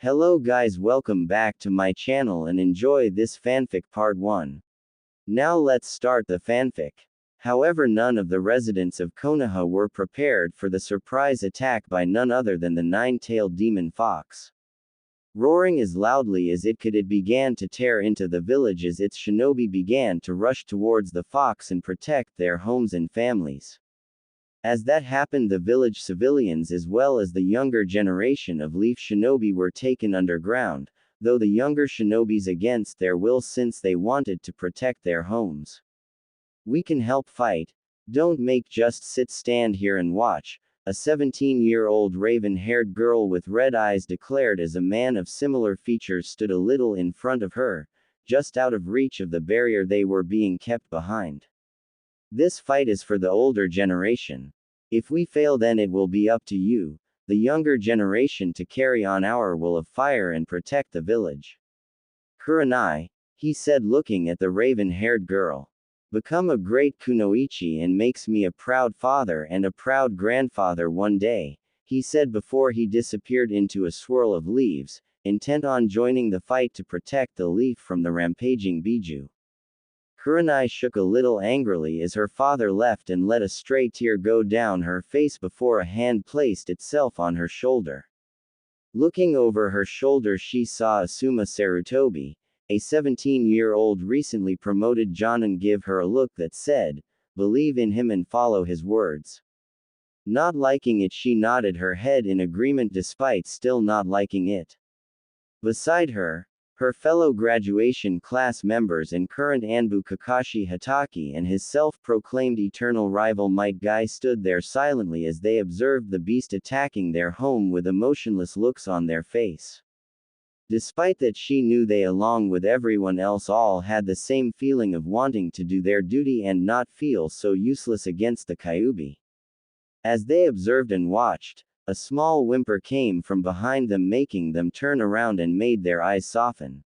Hello guys, welcome back to my channel and enjoy this fanfic part 1. Now let's start the fanfic. However, none of the residents of Konoha were prepared for the surprise attack by none other than the nine-tailed demon fox. Roaring as loudly as it could, it began to tear into the village as its shinobi began to rush towards the fox and protect their homes and families. As that happened, the village civilians as well as the younger generation of Leaf Shinobi were taken underground, though the younger shinobis against their will since they wanted to protect their homes. "We can help fight. Don't make just stand here and watch," a 17-year-old raven-haired girl with red eyes declared as a man of similar features stood a little in front of her, just out of reach of the barrier they were being kept behind. "This fight is for the older generation. If we fail, then it will be up to you, the younger generation, to carry on our will of fire and protect the village." "Kurenai," he said, looking at the raven-haired girl. "Become a great kunoichi and makes me a proud father and a proud grandfather one day," he said before he disappeared into a swirl of leaves, intent on joining the fight to protect the leaf from the rampaging Biju. Kurenai shook a little angrily as her father left and let a stray tear go down her face before a hand placed itself on her shoulder. Looking over her shoulder, she saw Asuma Sarutobi, a 17-year-old recently promoted Jonin, give her a look that said, "Believe in him and follow his words." Not liking it, she nodded her head in agreement despite still not liking it. Beside her, her fellow graduation class members and current Anbu Kakashi Hatake and his self-proclaimed eternal rival Might Guy stood there silently as they observed the beast attacking their home with emotionless looks on their face. Despite that, she knew they, along with everyone else, all had the same feeling of wanting to do their duty and not feel so useless against the Kyuubi. As they observed and watched, a small whimper came from behind them, making them turn around and made their eyes soften.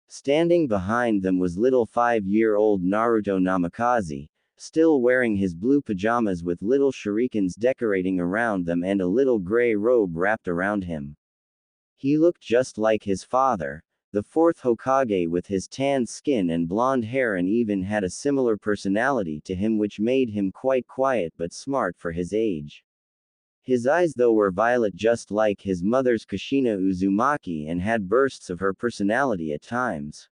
Standing behind them was little 5-year-old Naruto Namikaze, still wearing his blue pajamas with little shurikens decorating around them and a little gray robe wrapped around him. He looked just like his father, the fourth Hokage, with his tanned skin and blonde hair, and even had a similar personality to him, which made him quite quiet but smart for his age. His eyes, though, were violet just like his mother's Kushina Uzumaki and had bursts of her personality at times.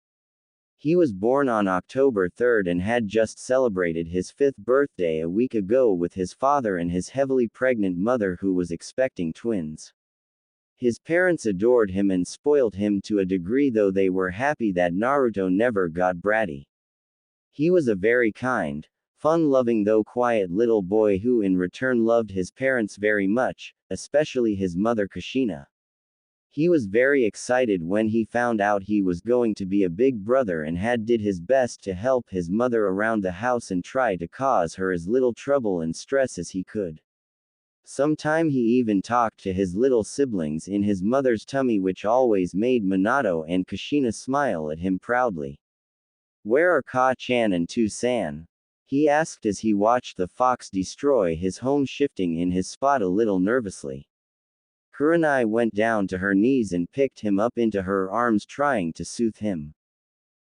He was born on October 3rd and had just celebrated his 5th birthday a week ago with his father and his heavily pregnant mother, who was expecting twins. His parents adored him and spoiled him to a degree, though they were happy that Naruto never got bratty. He was a very kind, fun-loving though quiet little boy who in return loved his parents very much, especially his mother Kushina. He was very excited when he found out he was going to be a big brother and did his best to help his mother around the house and try to cause her as little trouble and stress as he could. Sometime he even talked to his little siblings in his mother's tummy, which always made Minato and Kushina smile at him proudly. "Where are Ka-chan and Tu-san?" he asked as he watched the fox destroy his home, shifting in his spot a little nervously. Kurenai went down to her knees and picked him up into her arms, trying to soothe him.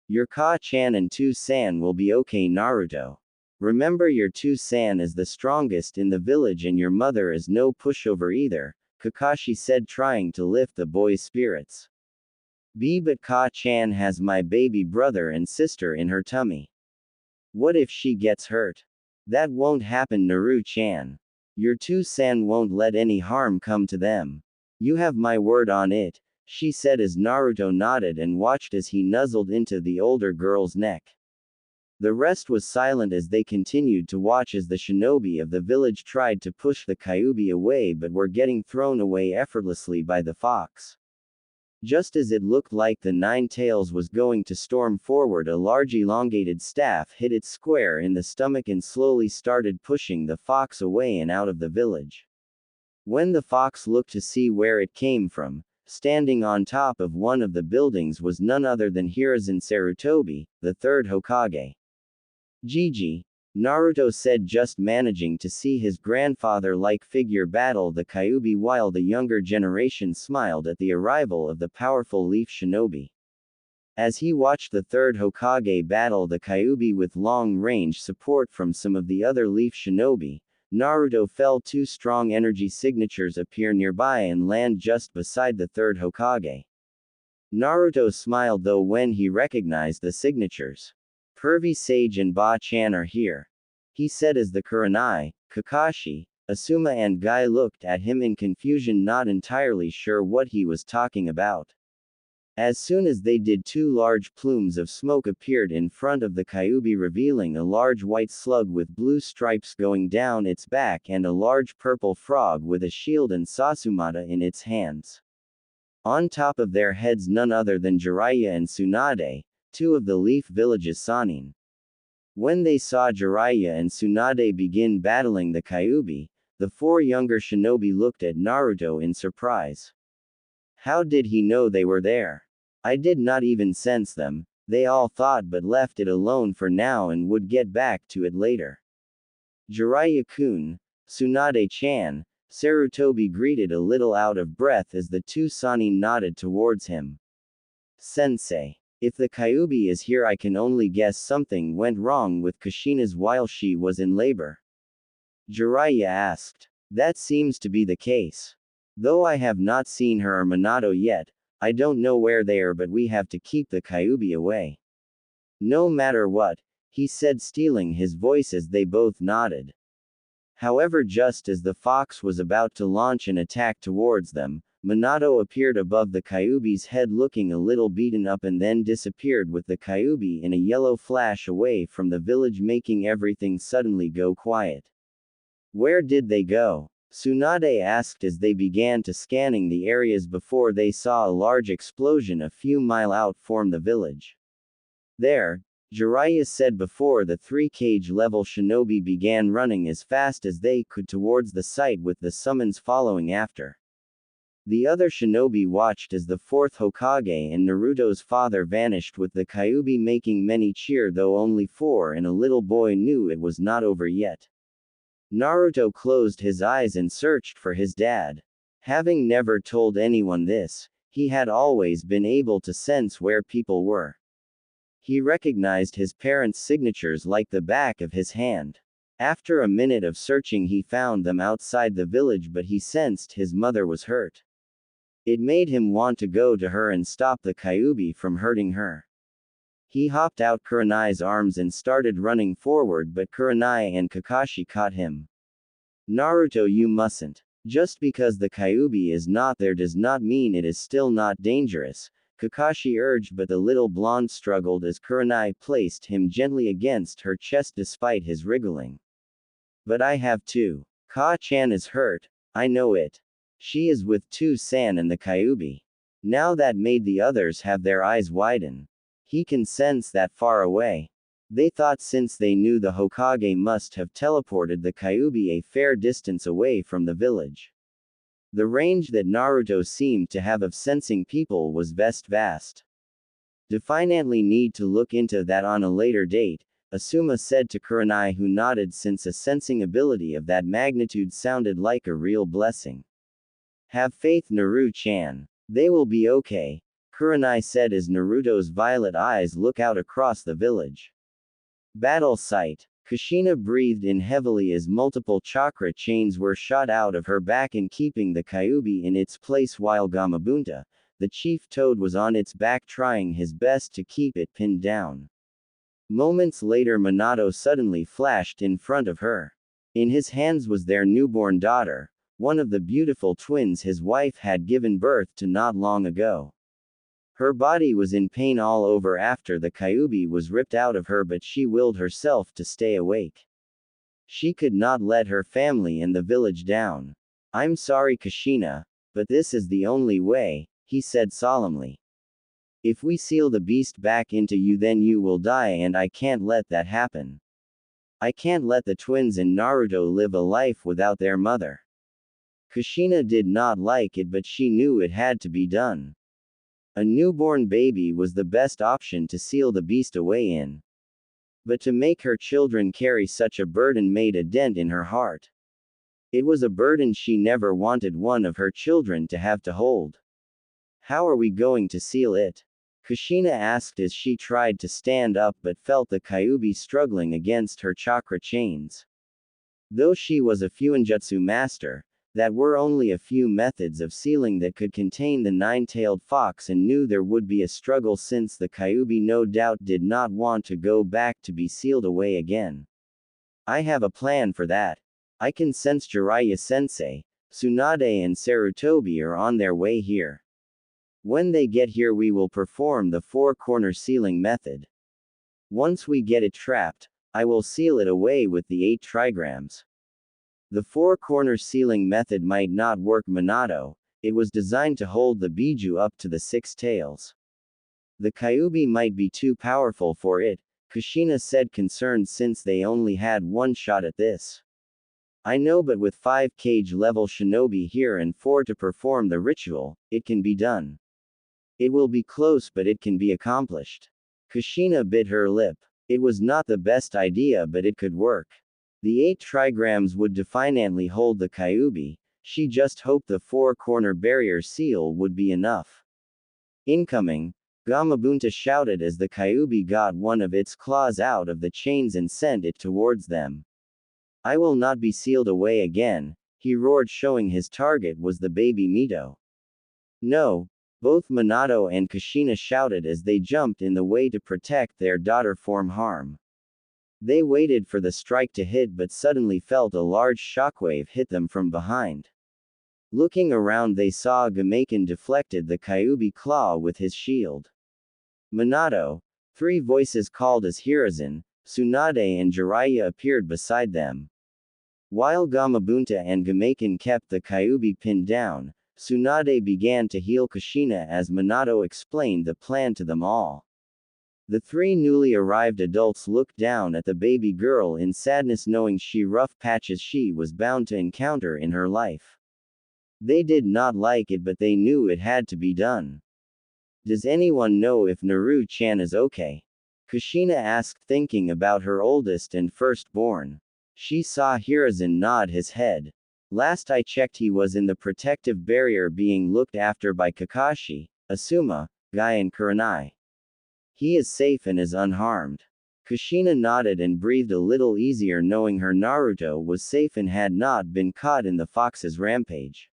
"Your Ka-chan and Tu-san will be okay, Naruto. Remember, your Tu-san is the strongest in the village and your mother is no pushover either," Kakashi said, trying to lift the boy's spirits. But Ka-chan has my baby brother and sister in her tummy. What if she gets hurt?" "That won't happen, Naru-chan. Your Tu-san won't let any harm come to them. You have my word on it," she said as Naruto nodded and watched as he nuzzled into the older girl's neck. The rest was silent as they continued to watch as the shinobi of the village tried to push the Kyuubi away but were getting thrown away effortlessly by the fox. Just as it looked like the Nine Tails was going to storm forward, a large elongated staff hit it square in the stomach and slowly started pushing the fox away and out of the village. When the fox looked to see where it came from, standing on top of one of the buildings was none other than Hiruzen Sarutobi, the third Hokage. "Gigi, Naruto said, just managing to see his grandfather-like figure battle the Kyuubi while the younger generation smiled at the arrival of the powerful Leaf Shinobi. As he watched the third Hokage battle the Kyuubi with long-range support from some of the other Leaf Shinobi, Naruto felt two strong energy signatures appear nearby and land just beside the third Hokage. Naruto smiled though when he recognized the signatures. Pervy Sage and Ba-chan are here, he said as the Kurenai, Kakashi, Asuma and Guy looked at him in confusion, not entirely sure what he was talking about. As soon as they did, two large plumes of smoke appeared in front of the Kyuubi, revealing a large white slug with blue stripes going down its back and a large purple frog with a shield and Sasumata in its hands. On top of their heads none other than Jiraiya and Tsunade, two of the Leaf Village's Sannin. When they saw Jiraiya and Tsunade begin battling the Kyuubi, the four younger shinobi looked at Naruto in surprise. How did he know they were there? I did not even sense them, they all thought, but left it alone for now and would get back to it later. Jiraiya-kun, Tsunade-chan, Sarutobi greeted a little out of breath as the two Sannin nodded towards him. Sensei. If the Kyuubi is here, I can only guess something went wrong with Kushina's while she was in labor. Jiraiya asked. That seems to be the case. Though I have not seen her or Minato yet, I don't know where they are, but we have to keep the Kyuubi away. No matter what, he said, stealing his voice as they both nodded. However, just as the fox was about to launch an attack towards them, Minato appeared above the Kyuubi's head looking a little beaten up and then disappeared with the Kyuubi in a yellow flash away from the village, making everything suddenly go quiet. Where did they go? Tsunade asked as they began to scanning the areas before they saw a large explosion a few miles out from the village. There, Jiraiya said before the three cage-level shinobi began running as fast as they could towards the site with the summons following after. The other shinobi watched as the fourth Hokage and Naruto's father vanished with the Kyuubi, making many cheer, though only four and a little boy knew it was not over yet. Naruto closed his eyes and searched for his dad. Having never told anyone this, he had always been able to sense where people were. He recognized his parents' signatures like the back of his hand. After a minute of searching he found them outside the village, but he sensed his mother was hurt. It made him want to go to her and stop the Kyuubi from hurting her. He hopped out Kurenai's arms and started running forward, but Kurenai and Kakashi caught him. Naruto, you mustn't. Just because the Kyuubi is not there does not mean it is still not dangerous, Kakashi urged, but the little blonde struggled as Kurenai placed him gently against her chest despite his wriggling. But I have to. Ka-chan is hurt, I know it. She is with Tu-san and the Kyuubi. Now that made the others have their eyes widen. He can sense that far away. They thought since they knew the Hokage must have teleported the Kyuubi a fair distance away from the village. The range that Naruto seemed to have of sensing people was vast. Definitely need to look into that on a later date, Asuma said to Kurenai, who nodded since a sensing ability of that magnitude sounded like a real blessing. Have faith, Naru-chan. They will be okay, Kurenai said as Naruto's violet eyes look out across the village. Battle site. Kushina breathed in heavily as multiple chakra chains were shot out of her back and keeping the Kyuubi in its place, while Gamabunta, the chief toad, was on its back trying his best to keep it pinned down. Moments later Minato suddenly flashed in front of her. In his hands was their newborn daughter, one of the beautiful twins his wife had given birth to not long ago. Her body was in pain all over after the Kyuubi was ripped out of her, but she willed herself to stay awake. She could not let her family and the village down. I'm sorry, Kushina, but this is the only way, he said solemnly. If we seal the beast back into you, then you will die, and I can't let that happen. I can't let the twins and Naruto live a life without their mother. Kushina did not like it, but she knew it had to be done. A newborn baby was the best option to seal the beast away in. But to make her children carry such a burden made a dent in her heart. It was a burden she never wanted one of her children to have to hold. How are we going to seal it? Kushina asked as she tried to stand up but felt the Kyuubi struggling against her chakra chains. Though she was a Fuinjutsu master, that were only a few methods of sealing that could contain the nine-tailed fox and knew there would be a struggle since the Kyuubi no doubt did not want to go back to be sealed away again. I have a plan for that. I can sense Jiraiya-sensei, Tsunade and Sarutobi are on their way here. When they get here we will perform the four-corner sealing method. Once we get it trapped, I will seal it away with the 8 trigrams. The four-corner sealing method might not work Minato, it was designed to hold the Biju up to the 6 tails. The Kyuubi might be too powerful for it, Kushina said concerned since they only had one shot at this. I know, but with 5 cage level shinobi here and 4 to perform the ritual, it can be done. It will be close but it can be accomplished. Kushina bit her lip. It was not the best idea but it could work. The 8 trigrams would definitely hold the Kyuubi, she just hoped the 4-corner barrier seal would be enough. Incoming, Gamabunta shouted as the Kyuubi got one of its claws out of the chains and sent it towards them. I will not be sealed away again, he roared, showing his target was the baby Mito. No, both Minato and Kushina shouted as they jumped in the way to protect their daughter from harm. They waited for the strike to hit but suddenly felt a large shockwave hit them from behind. Looking around they saw Gameken deflected the Kyuubi claw with his shield. Minato, 3 voices called as Hiruzen, Tsunade and Jiraiya appeared beside them. While Gamabunta and Gameken kept the Kyuubi pinned down, Tsunade began to heal Kushina as Minato explained the plan to them all. The 3 newly arrived adults looked down at the baby girl in sadness knowing she rough patches she was bound to encounter in her life. They did not like it but they knew it had to be done. Does anyone know if Naru-chan is okay? Kushina asked thinking about her oldest and firstborn. She saw Hiruzen nod his head. Last I checked he was in the protective barrier being looked after by Kakashi, Asuma, Guy and Kurenai. He is safe and is unharmed. Kushina nodded and breathed a little easier knowing her Naruto was safe and had not been caught in the fox's rampage.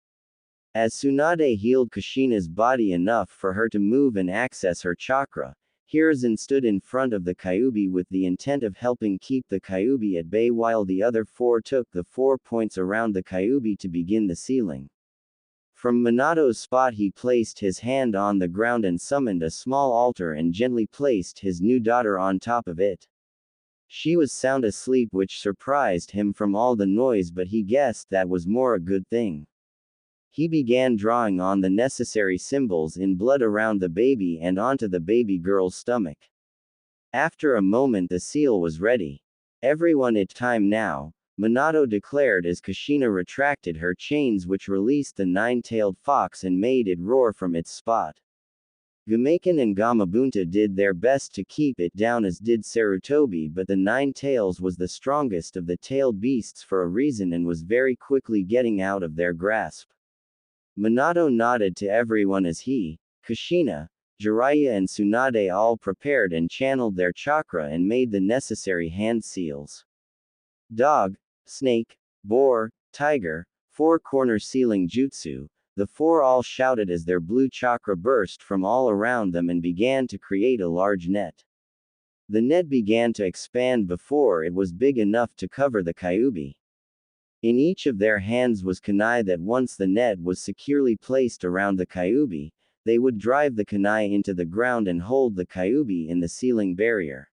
As Tsunade healed Kushina's body enough for her to move and access her chakra, Hiruzen stood in front of the Kyuubi with the intent of helping keep the Kyuubi at bay while the other 4 took the 4 points around the Kyuubi to begin the sealing. From Minato's spot he placed his hand on the ground and summoned a small altar and gently placed his new daughter on top of it. She was sound asleep which surprised him from all the noise but he guessed that was more a good thing. He began drawing on the necessary symbols in blood around the baby and onto the baby girl's stomach. After a moment the seal was ready. Everyone it's time now, Minato declared as Kushina retracted her chains which released the 9-tailed fox and made it roar from its spot. Gameken and Gamabunta did their best to keep it down as did Sarutobi but the 9 tails was the strongest of the tailed beasts for a reason and was very quickly getting out of their grasp. Minato nodded to everyone as he, Kushina, Jiraiya and Tsunade all prepared and channeled their chakra and made the necessary hand seals. Dog, snake, boar, tiger, 4-corner sealing jutsu, the 4 all shouted as their blue chakra burst from all around them and began to create a large net. The net began to expand before it was big enough to cover the Kyuubi. In each of their hands was kunai that once the net was securely placed around the Kyuubi, they would drive the kunai into the ground and hold the Kyuubi in the sealing barrier.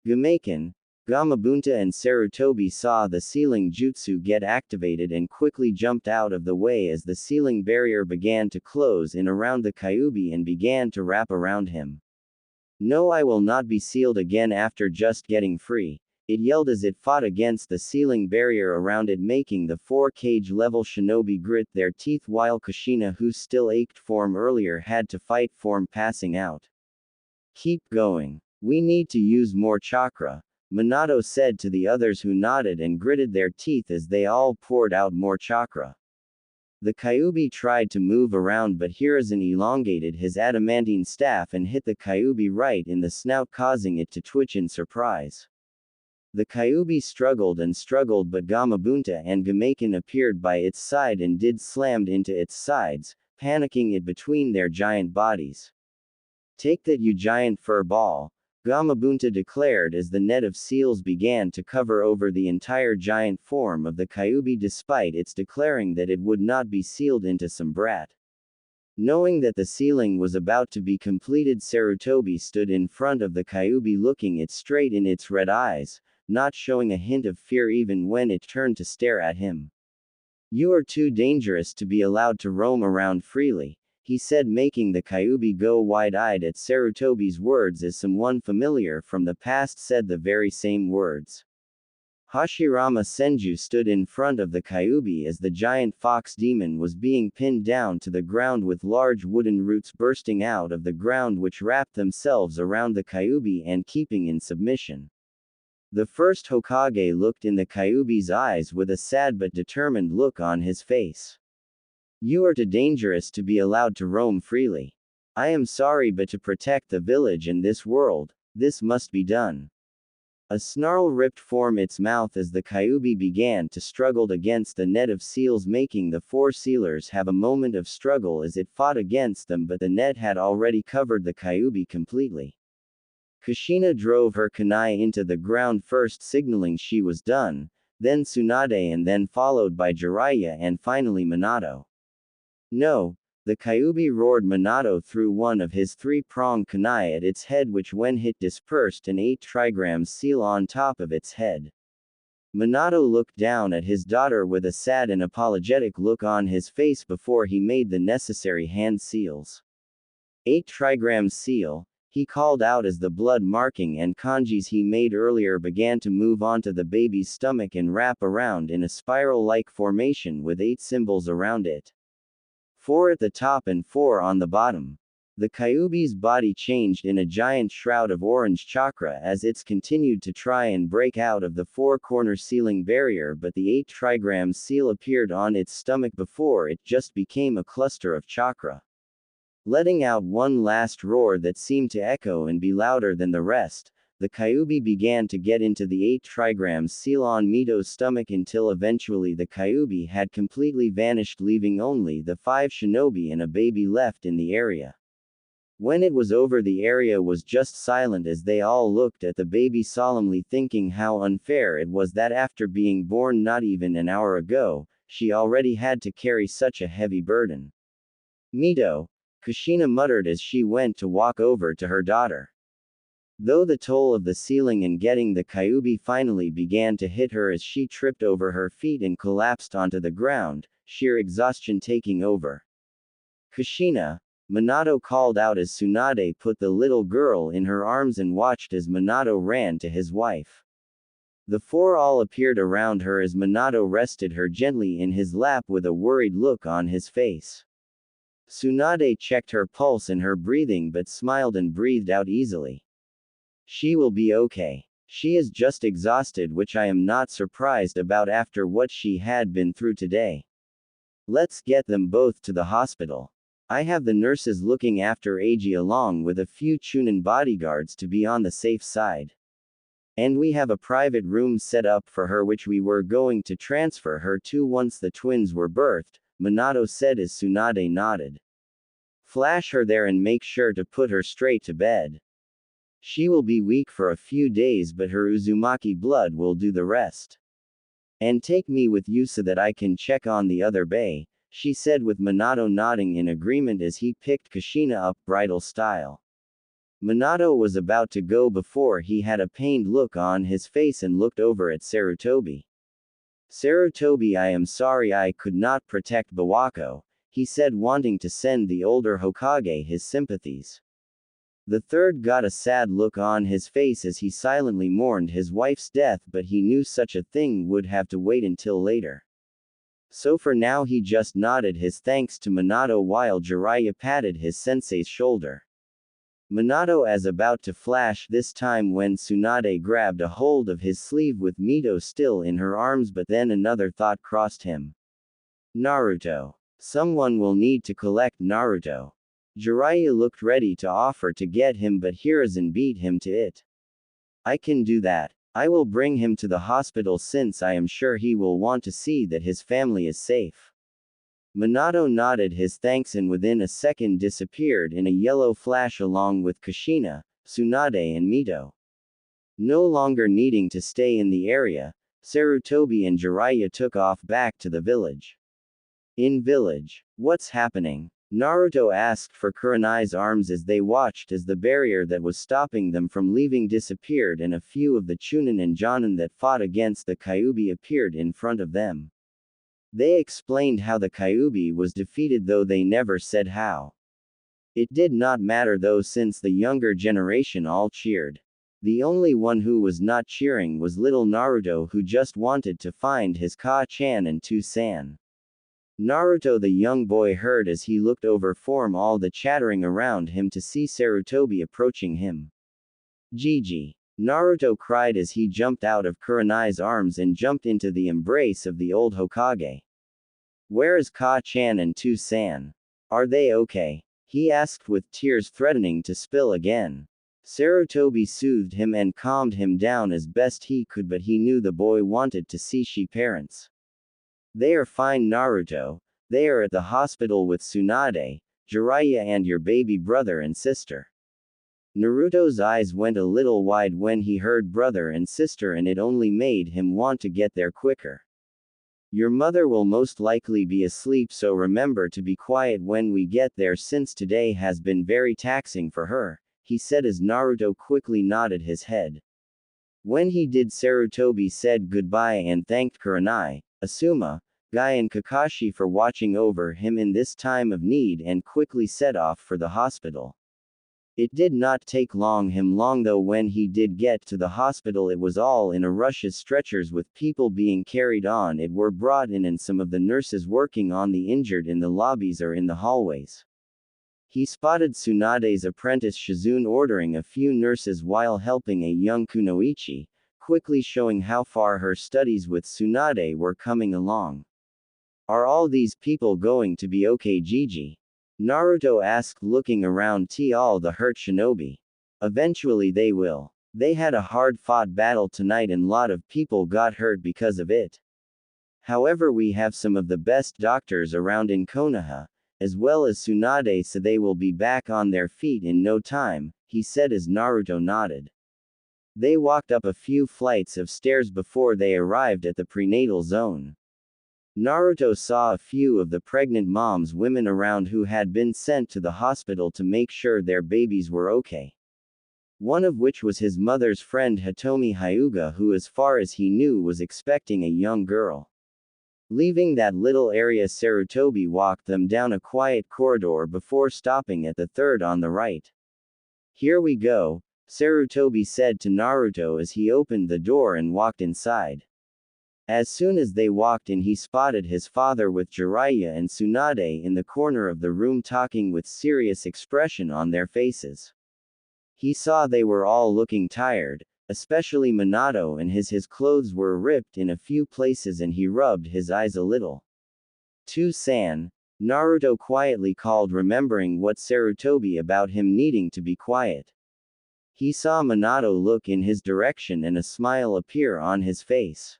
Gameken, Gamabunta and Sarutobi saw the sealing jutsu get activated and quickly jumped out of the way as the sealing barrier began to close in around the Kyuubi and began to wrap around him. No, I will not be sealed again after just getting free, it yelled as it fought against the sealing barrier around it making the 4 cage level shinobi grit their teeth while Kushina who still ached from earlier had to fight from passing out. Keep going. We need to use more chakra, Minato said to the others, who nodded and gritted their teeth as they all poured out more chakra. The Kyuubi tried to move around, but Hiruzen elongated his adamantine staff and hit the Kyuubi right in the snout, causing it to twitch in surprise. The Kyuubi struggled and struggled, but Gamabunta and Gamaken appeared by its side and did slammed into its sides, panicking it between their giant bodies. "Take that, you giant fur ball," Gamabunta declared as the net of seals began to cover over the entire giant form of the Kyuubi, despite its declaring that it would not be sealed into some brat. Knowing that the sealing was about to be completed, Sarutobi stood in front of the Kyuubi, looking it straight in its red eyes, not showing a hint of fear even when it turned to stare at him. "You are too dangerous to be allowed to roam around freely," he said, making the Kyuubi go wide-eyed at Sarutobi's words as someone familiar from the past said the very same words. Hashirama Senju stood in front of the Kyuubi as the giant fox demon was being pinned down to the ground, with large wooden roots bursting out of the ground which wrapped themselves around the Kyuubi and keeping in submission. The first Hokage looked in the Kyuubi's eyes with a sad but determined look on his face. "You are too dangerous to be allowed to roam freely. I am sorry, but to protect the village and this world, this must be done." A snarl ripped from its mouth as the Kyuubi began to struggle against the net of seals, making the four sealers have a moment of struggle as it fought against them, but the net had already covered the Kyuubi completely. Kushina drove her kunai into the ground first, signaling she was done, then Tsunade, and then followed by Jiraiya and finally Minato. "No!" the Kyuubi roared. Minato threw one of his three-pronged kunai at its head, which when hit dispersed an 8 trigrams seal on top of its head. Minato looked down at his daughter with a sad and apologetic look on his face before he made the necessary hand seals. 8 trigrams seal, he called out as the blood marking and kanjis he made earlier began to move onto the baby's stomach and wrap around in a spiral-like formation with 8 symbols around it. 4 at the top and 4 on the bottom. The Kyuubi's body changed in a giant shroud of orange chakra as it's continued to try and break out of the 4-corner sealing barrier, but the 8 trigrams seal appeared on its stomach before it just became a cluster of chakra. Letting out one last roar that seemed to echo and be louder than the rest, the Kyuubi began to get into the 8 trigrams seal on Mito's stomach until eventually the Kyuubi had completely vanished, leaving only the 5 shinobi and a baby left in the area. When it was over, the area was just silent as they all looked at the baby, solemnly thinking how unfair it was that after being born not even an hour ago, she already had to carry such a heavy burden. "Mito," Kushina muttered as she went to walk over to her daughter. Though the toll of the sealing and getting the Kyuubi finally began to hit her as she tripped over her feet and collapsed onto the ground, sheer exhaustion taking over. "Kushina," Minato called out as Tsunade put the little girl in her arms and watched as Minato ran to his wife. The 4 all appeared around her as Minato rested her gently in his lap with a worried look on his face. Tsunade checked her pulse and her breathing but smiled and breathed out easily. "She will be okay. She is just exhausted, which I am not surprised about after what she had been through today. Let's get them both to the hospital. I have the nurses looking after Eiji along with a few Chunin bodyguards to be on the safe side. And we have a private room set up for her which we were going to transfer her to once the twins were birthed," Minato said as Tsunade nodded. "Flash her there and make sure to put her straight to bed. She will be weak for a few days, but her Uzumaki blood will do the rest. And take me with you so that I can check on the other bay," she said with Minato nodding in agreement as he picked Kushina up bridal style. Minato was about to go before he had a pained look on his face and looked over at Sarutobi. "Sarutobi, I am sorry I could not protect Bawako," he said, wanting to send the older Hokage his sympathies. The third got a sad look on his face as he silently mourned his wife's death, but he knew such a thing would have to wait until later. So for now he just nodded his thanks to Minato while Jiraiya patted his sensei's shoulder. Minato as about to flash this time when Tsunade grabbed a hold of his sleeve with Mito still in her arms, but then another thought crossed him. Naruto. Someone will need to collect Naruto. Jiraiya looked ready to offer to get him, but Hiruzen beat him to it. I can do that. I will bring him to the hospital since I am sure he will want to see that his family is safe. Minato nodded his thanks and within a second disappeared in a yellow flash along with Kushina, Tsunade and Mito. No longer needing to stay in the area, Sarutobi and Jiraiya took off back to the village. In village, what's happening? Naruto asked for Kurenai's arms as they watched as the barrier that was stopping them from leaving disappeared and a few of the Chunin and Jonin that fought against the Kyuubi appeared in front of them. They explained how the Kyuubi was defeated, though they never said how. It did not matter though, since the younger generation all cheered. The only one who was not cheering was little Naruto, who just wanted to find his Ka-chan and Tu-san. Naruto the young boy heard as he looked over from all the chattering around him to see Sarutobi approaching him. Gigi. Naruto cried as he jumped out of Kurenai's arms and jumped into the embrace of the old Hokage. Where is Ka-chan and Tu-san? Are they okay? He asked with tears threatening to spill again. Sarutobi soothed him and calmed him down as best he could, but he knew the boy wanted to see she parents. They are fine, Naruto. They are at the hospital with Tsunade, Jiraiya and your baby brother and sister. Naruto's eyes went a little wide when he heard brother and sister, and it only made him want to get there quicker. Your mother will most likely be asleep, so remember to be quiet when we get there since today has been very taxing for her, he said as Naruto quickly nodded his head. When he did, Sarutobi said goodbye and thanked Kurenai, Asuma, Guy and Kakashi for watching over him in this time of need and quickly set off for the hospital. It did not take him long though. When he did get to the hospital, it was all in a rush as stretchers with people being carried on it were brought in and some of the nurses working on the injured in the lobbies or in the hallways. He spotted Tsunade's apprentice Shizune ordering a few nurses while helping a young Kunoichi, quickly showing how far her studies with Tsunade were coming along. Are all these people going to be okay, Gigi? Naruto asked, looking around all the hurt shinobi. Eventually they will. They had a hard-fought battle tonight and lot of people got hurt because of it. However, we have some of the best doctors around in Konoha, as well as Tsunade, so they will be back on their feet in no time, he said as Naruto nodded. They walked up a few flights of stairs before they arrived at the prenatal zone. Naruto saw a few of the pregnant moms women around who had been sent to the hospital to make sure their babies were okay. One of which was his mother's friend Hitomi Hyuga, who as far as he knew was expecting a young girl. Leaving that little area, Sarutobi walked them down a quiet corridor before stopping at the third on the right. Here we go, Sarutobi said to Naruto as he opened the door and walked inside. As soon as they walked in, he spotted his father with Jiraiya and Tsunade in the corner of the room talking with serious expression on their faces. He saw they were all looking tired, especially Minato, and his clothes were ripped in a few places and he rubbed his eyes a little. Tu-san, Naruto quietly called, remembering what Sarutobi about him needing to be quiet. He saw Minato look in his direction and a smile appear on his face.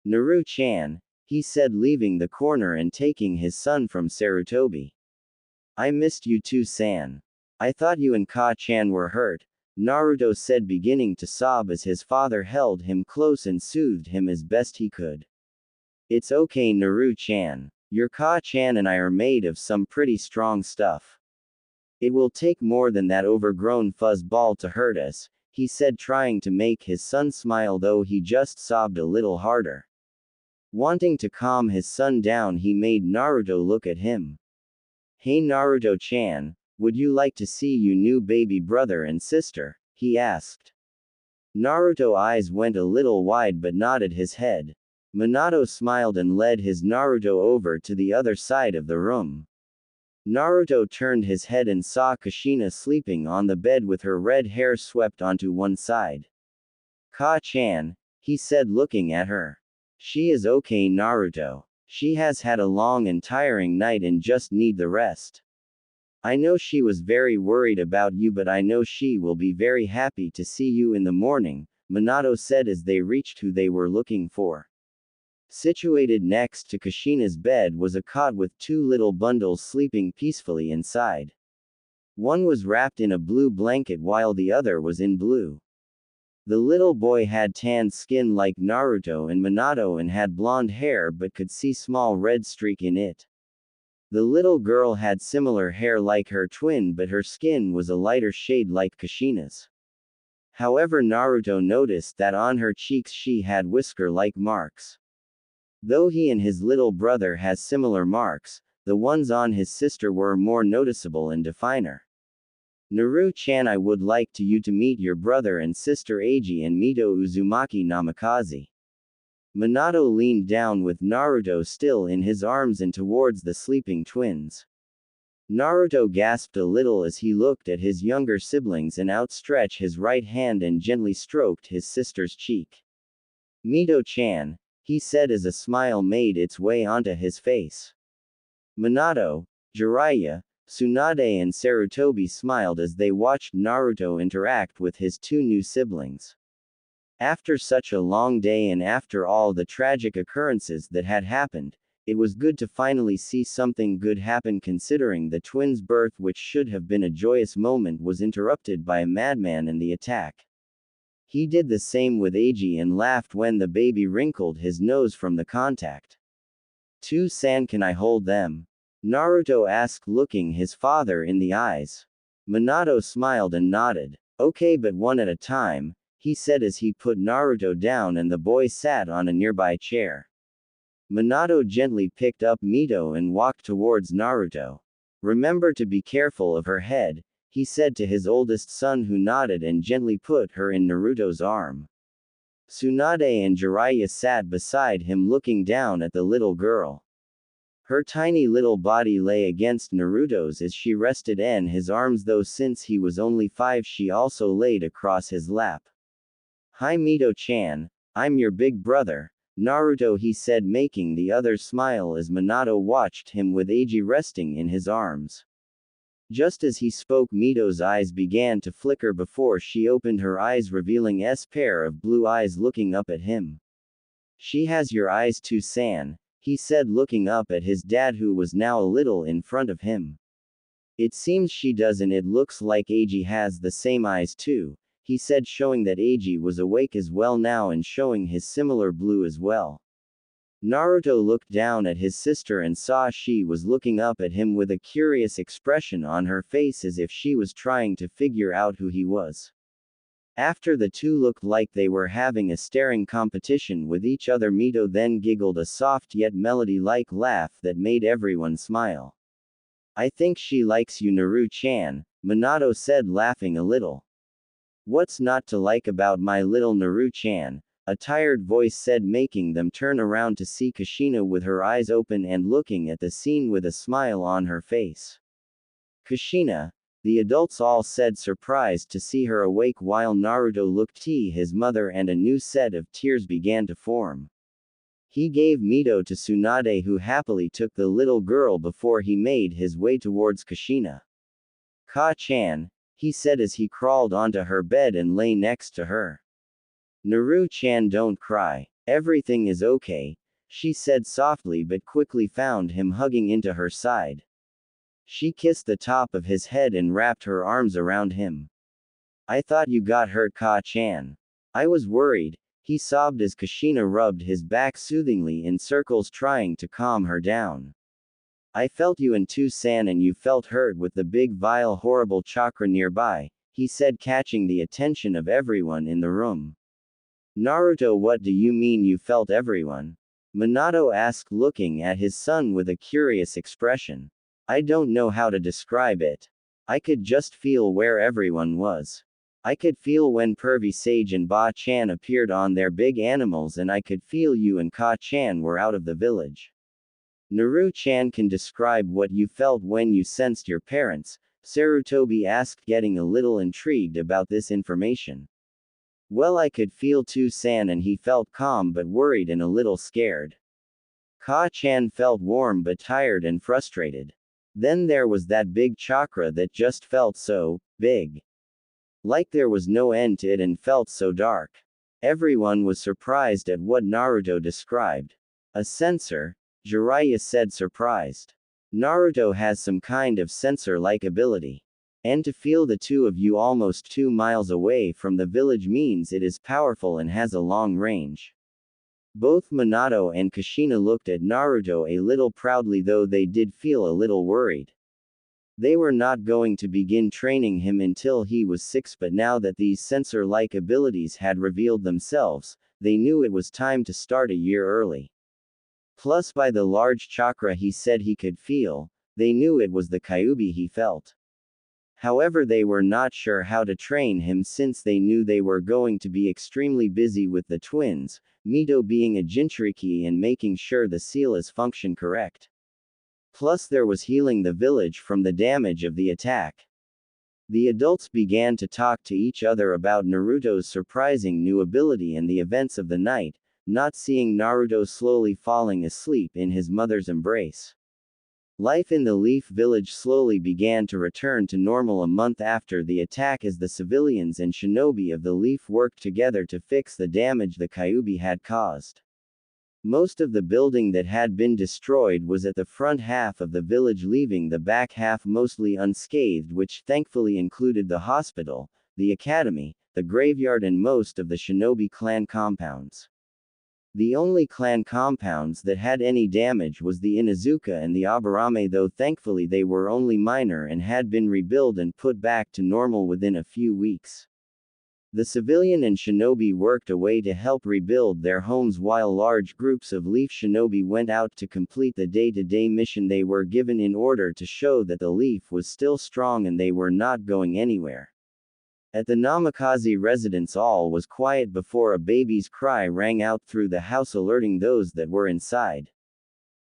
Naru-chan, he said, leaving the corner and taking his son from Sarutobi. I missed you too, San. I thought you and Ka-chan were hurt, Naruto said, beginning to sob as his father held him close and soothed him as best he could. It's okay, Naru-chan. Your Ka-chan and I are made of some pretty strong stuff. It will take more than that overgrown fuzzball to hurt us, he said, trying to make his son smile, though he just sobbed a little harder. Wanting to calm his son down, he made Naruto look at him. Hey Naruto-chan, would you like to see your new baby brother and sister? He asked. Naruto's eyes went a little wide but nodded his head. Minato smiled and led his Naruto over to the other side of the room. Naruto turned his head and saw Kushina sleeping on the bed with her red hair swept onto one side. Ka-chan, he said looking at her. She is okay, Naruto. She has had a long and tiring night and just need the rest. I know she was very worried about you, but I know she will be very happy to see you in the morning, Minato said as they reached who they were looking for. Situated next to Kushina's bed was a cot with two little bundles sleeping peacefully inside. One was wrapped in a blue blanket while the other was in blue. The little boy had tanned skin like Naruto and Minato and had blonde hair but could see small red streak in it. The little girl had similar hair like her twin, but her skin was a lighter shade like Kushina's. However, Naruto noticed that on her cheeks she had whisker-like marks. Though he and his little brother has similar marks, the ones on his sister were more noticeable and definer. Naru-chan, I would like you to meet your brother and sister Eiji and Mito Uzumaki Namikaze. Minato leaned down with Naruto still in his arms and towards the sleeping twins. Naruto gasped a little as he looked at his younger siblings and outstretched his right hand and gently stroked his sister's cheek. Mito-chan, he said as a smile made its way onto his face. Minato, Jiraiya, Tsunade and Sarutobi smiled as they watched Naruto interact with his two new siblings. After such a long day and after all the tragic occurrences that had happened, it was good to finally see something good happen, considering the twins' birth, which should have been a joyous moment, was interrupted by a madman and the attack. He did the same with Eiji and laughed when the baby wrinkled his nose from the contact. "Two-san, can I hold them?" Naruto asked, looking his father in the eyes. Minato smiled and nodded. "Okay, but one at a time," he said as he put Naruto down and the boy sat on a nearby chair. Minato gently picked up Mito and walked towards Naruto. "Remember to be careful of her head," he said to his oldest son, who nodded and gently put her in Naruto's arm. Tsunade and Jiraiya sat beside him looking down at the little girl. Her tiny little body lay against Naruto's as she rested in his arms, though since he was only 5 she also laid across his lap. "Hi Mito-chan, I'm your big brother, Naruto," he said, making the others smile as Minato watched him with Eiji resting in his arms. Just as he spoke, Mito's eyes began to flicker before she opened her eyes, revealing a pair of blue eyes looking up at him. "She has your eyes too, san," he said, looking up at his dad, who was now a little in front of him. "It seems she does, and it looks like Eiji has the same eyes too," he said, showing that Eiji was awake as well now and showing his similar blue as well. Naruto looked down at his sister and saw she was looking up at him with a curious expression on her face as if she was trying to figure out who he was. After the two looked like they were having a staring competition with each other, Mito then giggled a soft yet melody-like laugh that made everyone smile. "I think she likes you, Naru-chan," Minato said, laughing a little. "What's not to like about my little Naru-chan?" a tired voice said, making them turn around to see Kushina with her eyes open and looking at the scene with a smile on her face. "Kushina," the adults all said, surprised to see her awake, while Naruto looked at his mother and a new set of tears began to form. He gave Mito to Tsunade, who happily took the little girl before he made his way towards Kushina. "Ka-chan," he said as he crawled onto her bed and lay next to her. "Naru-chan, don't cry. Everything is okay," she said softly, but quickly found him hugging into her side. She kissed the top of his head and wrapped her arms around him. "I thought you got hurt, Ka-chan. I was worried," he sobbed as Kushina rubbed his back soothingly in circles, trying to calm her down. "I felt you in Two-san, and you felt hurt with the big vile horrible chakra nearby," he said, catching the attention of everyone in the room. "Naruto, what do you mean you felt everyone?" Minato asked, looking at his son with a curious expression. "I don't know how to describe it. I could just feel where everyone was. I could feel when Pervy Sage and Ba-chan appeared on their big animals, and I could feel you and Ka-chan were out of the village. Naru-chan can describe what you felt when you sensed your parents, Sarutobi asked, getting a little intrigued about this information. Well, I could feel San, and he felt calm but worried and a little scared. Ka-chan felt warm but tired and frustrated. Then there was that big chakra that just felt so big. Like there was no end to it and felt so dark. Everyone was surprised at what Naruto described. A sensor? Jiraiya said, surprised. Naruto has some kind of sensor-like ability. And to feel the two of you almost 2 miles away from the village means it is powerful and has a long range. Both Minato and Kushina looked at Naruto a little proudly, though they did feel a little worried. They were not going to begin training him until he was 6, but now that these sensor-like abilities had revealed themselves, they knew it was time to start a year early. Plus, by the large chakra he said he could feel, they knew it was the Kyuubi he felt. However, they were not sure how to train him since they knew they were going to be extremely busy with the twins, Mito being a Jinchuriki and making sure the seal is function correct. Plus there was healing the village from the damage of the attack. The adults began to talk to each other about Naruto's surprising new ability and the events of the night, not seeing Naruto slowly falling asleep in his mother's embrace. Life in the Leaf Village slowly began to return to normal a month after the attack, as the civilians and shinobi of the Leaf worked together to fix the damage the Kyuubi had caused. Most of the building that had been destroyed was at the front half of the village, leaving the back half mostly unscathed, which thankfully included the hospital, the academy, the graveyard and most of the shinobi clan compounds. The only clan compounds that had any damage was the Inuzuka and the Aburame, though thankfully they were only minor and had been rebuilt and put back to normal within a few weeks. The civilian and shinobi worked away to help rebuild their homes, while large groups of Leaf shinobi went out to complete the day-to-day mission they were given in order to show that the Leaf was still strong and they were not going anywhere. At the Namikaze residence, all was quiet before a baby's cry rang out through the house, alerting those that were inside.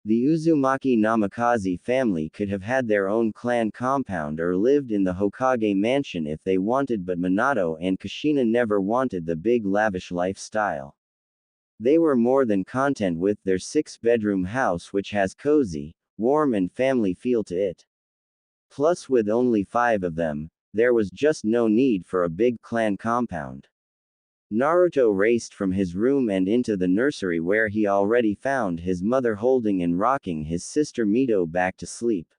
The Uzumaki Namikaze family could have had their own clan compound or lived in the Hokage mansion if they wanted, but Minato and Kushina never wanted the big lavish lifestyle. They were more than content with their 6-bedroom house, which has cozy, warm and family feel to it. Plus, with only 5 of them, there was just no need for a big clan compound. Naruto raced from his room and into the nursery, where he already found his mother holding and rocking his sister Mito back to sleep.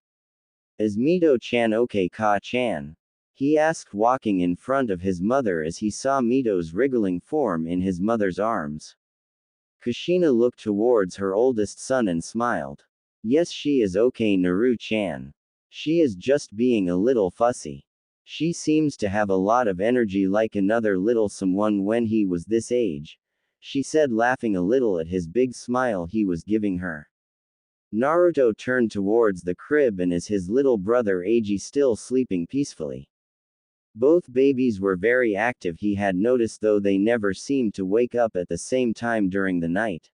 "Is Mito-chan okay, Ka-chan?" he asked, walking in front of his mother as he saw Mito's wriggling form in his mother's arms. Kushina looked towards her oldest son and smiled. "Yes, she is okay, Naru-chan. She is just being a little fussy. She seems to have a lot of energy like another little someone when he was this age," she said, laughing a little at his big smile he was giving her. Naruto turned towards the crib and as his little brother Eiji still sleeping peacefully. Both babies were very active, he had noticed, though they never seemed to wake up at the same time during the night.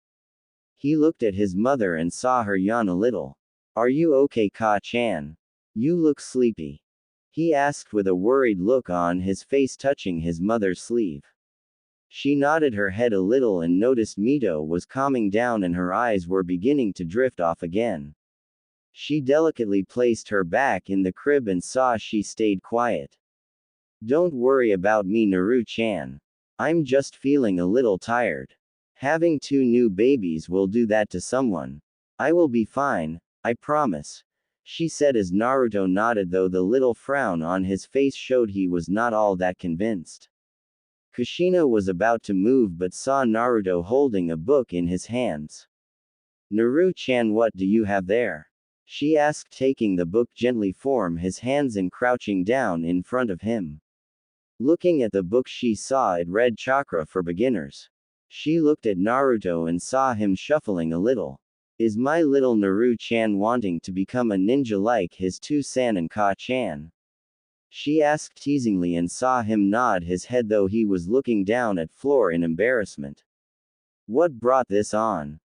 He looked at his mother and saw her yawn a little. "Are you okay, Ka-chan? You look sleepy," he asked with a worried look on his face, touching his mother's sleeve. She nodded her head a little and noticed Mito was calming down and her eyes were beginning to drift off again. She delicately placed her back in the crib and saw she stayed quiet. "Don't worry about me, Naru-chan. I'm just feeling a little tired. Having 2 new babies will do that to someone. I will be fine, I promise," she said as Naruto nodded, though the little frown on his face showed he was not all that convinced. Kushina was about to move but saw Naruto holding a book in his hands. "Naru-chan, what do you have there?" she asked, taking the book gently from his hands and crouching down in front of him. Looking at the book, she saw it read Chakra for Beginners. She looked at Naruto and saw him shuffling a little. "Is my little Naru-chan wanting to become a ninja like his 2-san and Ka-chan?" she asked teasingly and saw him nod his head, though he was looking down at floor in embarrassment. "What brought this on?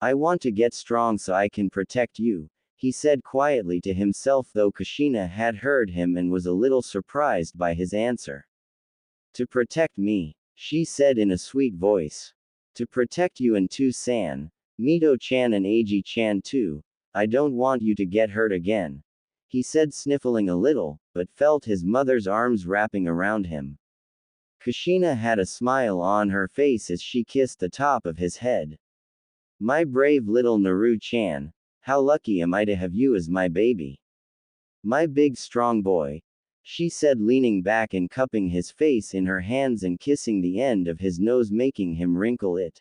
I want to get strong so I can protect you, he said quietly to himself, though Kushina had heard him and was a little surprised by his answer. To protect me, she said in a sweet voice. To protect you and Tu-san, Mito-chan and Eiji-chan too. I don't want you to get hurt again, he said, sniffling a little, but felt his mother's arms wrapping around him. Kushina had a smile on her face as she kissed the top of his head. My brave little Naru-chan, how lucky am I to have you as my baby. My big strong boy, she said, leaning back and cupping his face in her hands and kissing the end of his nose, making him wrinkle it.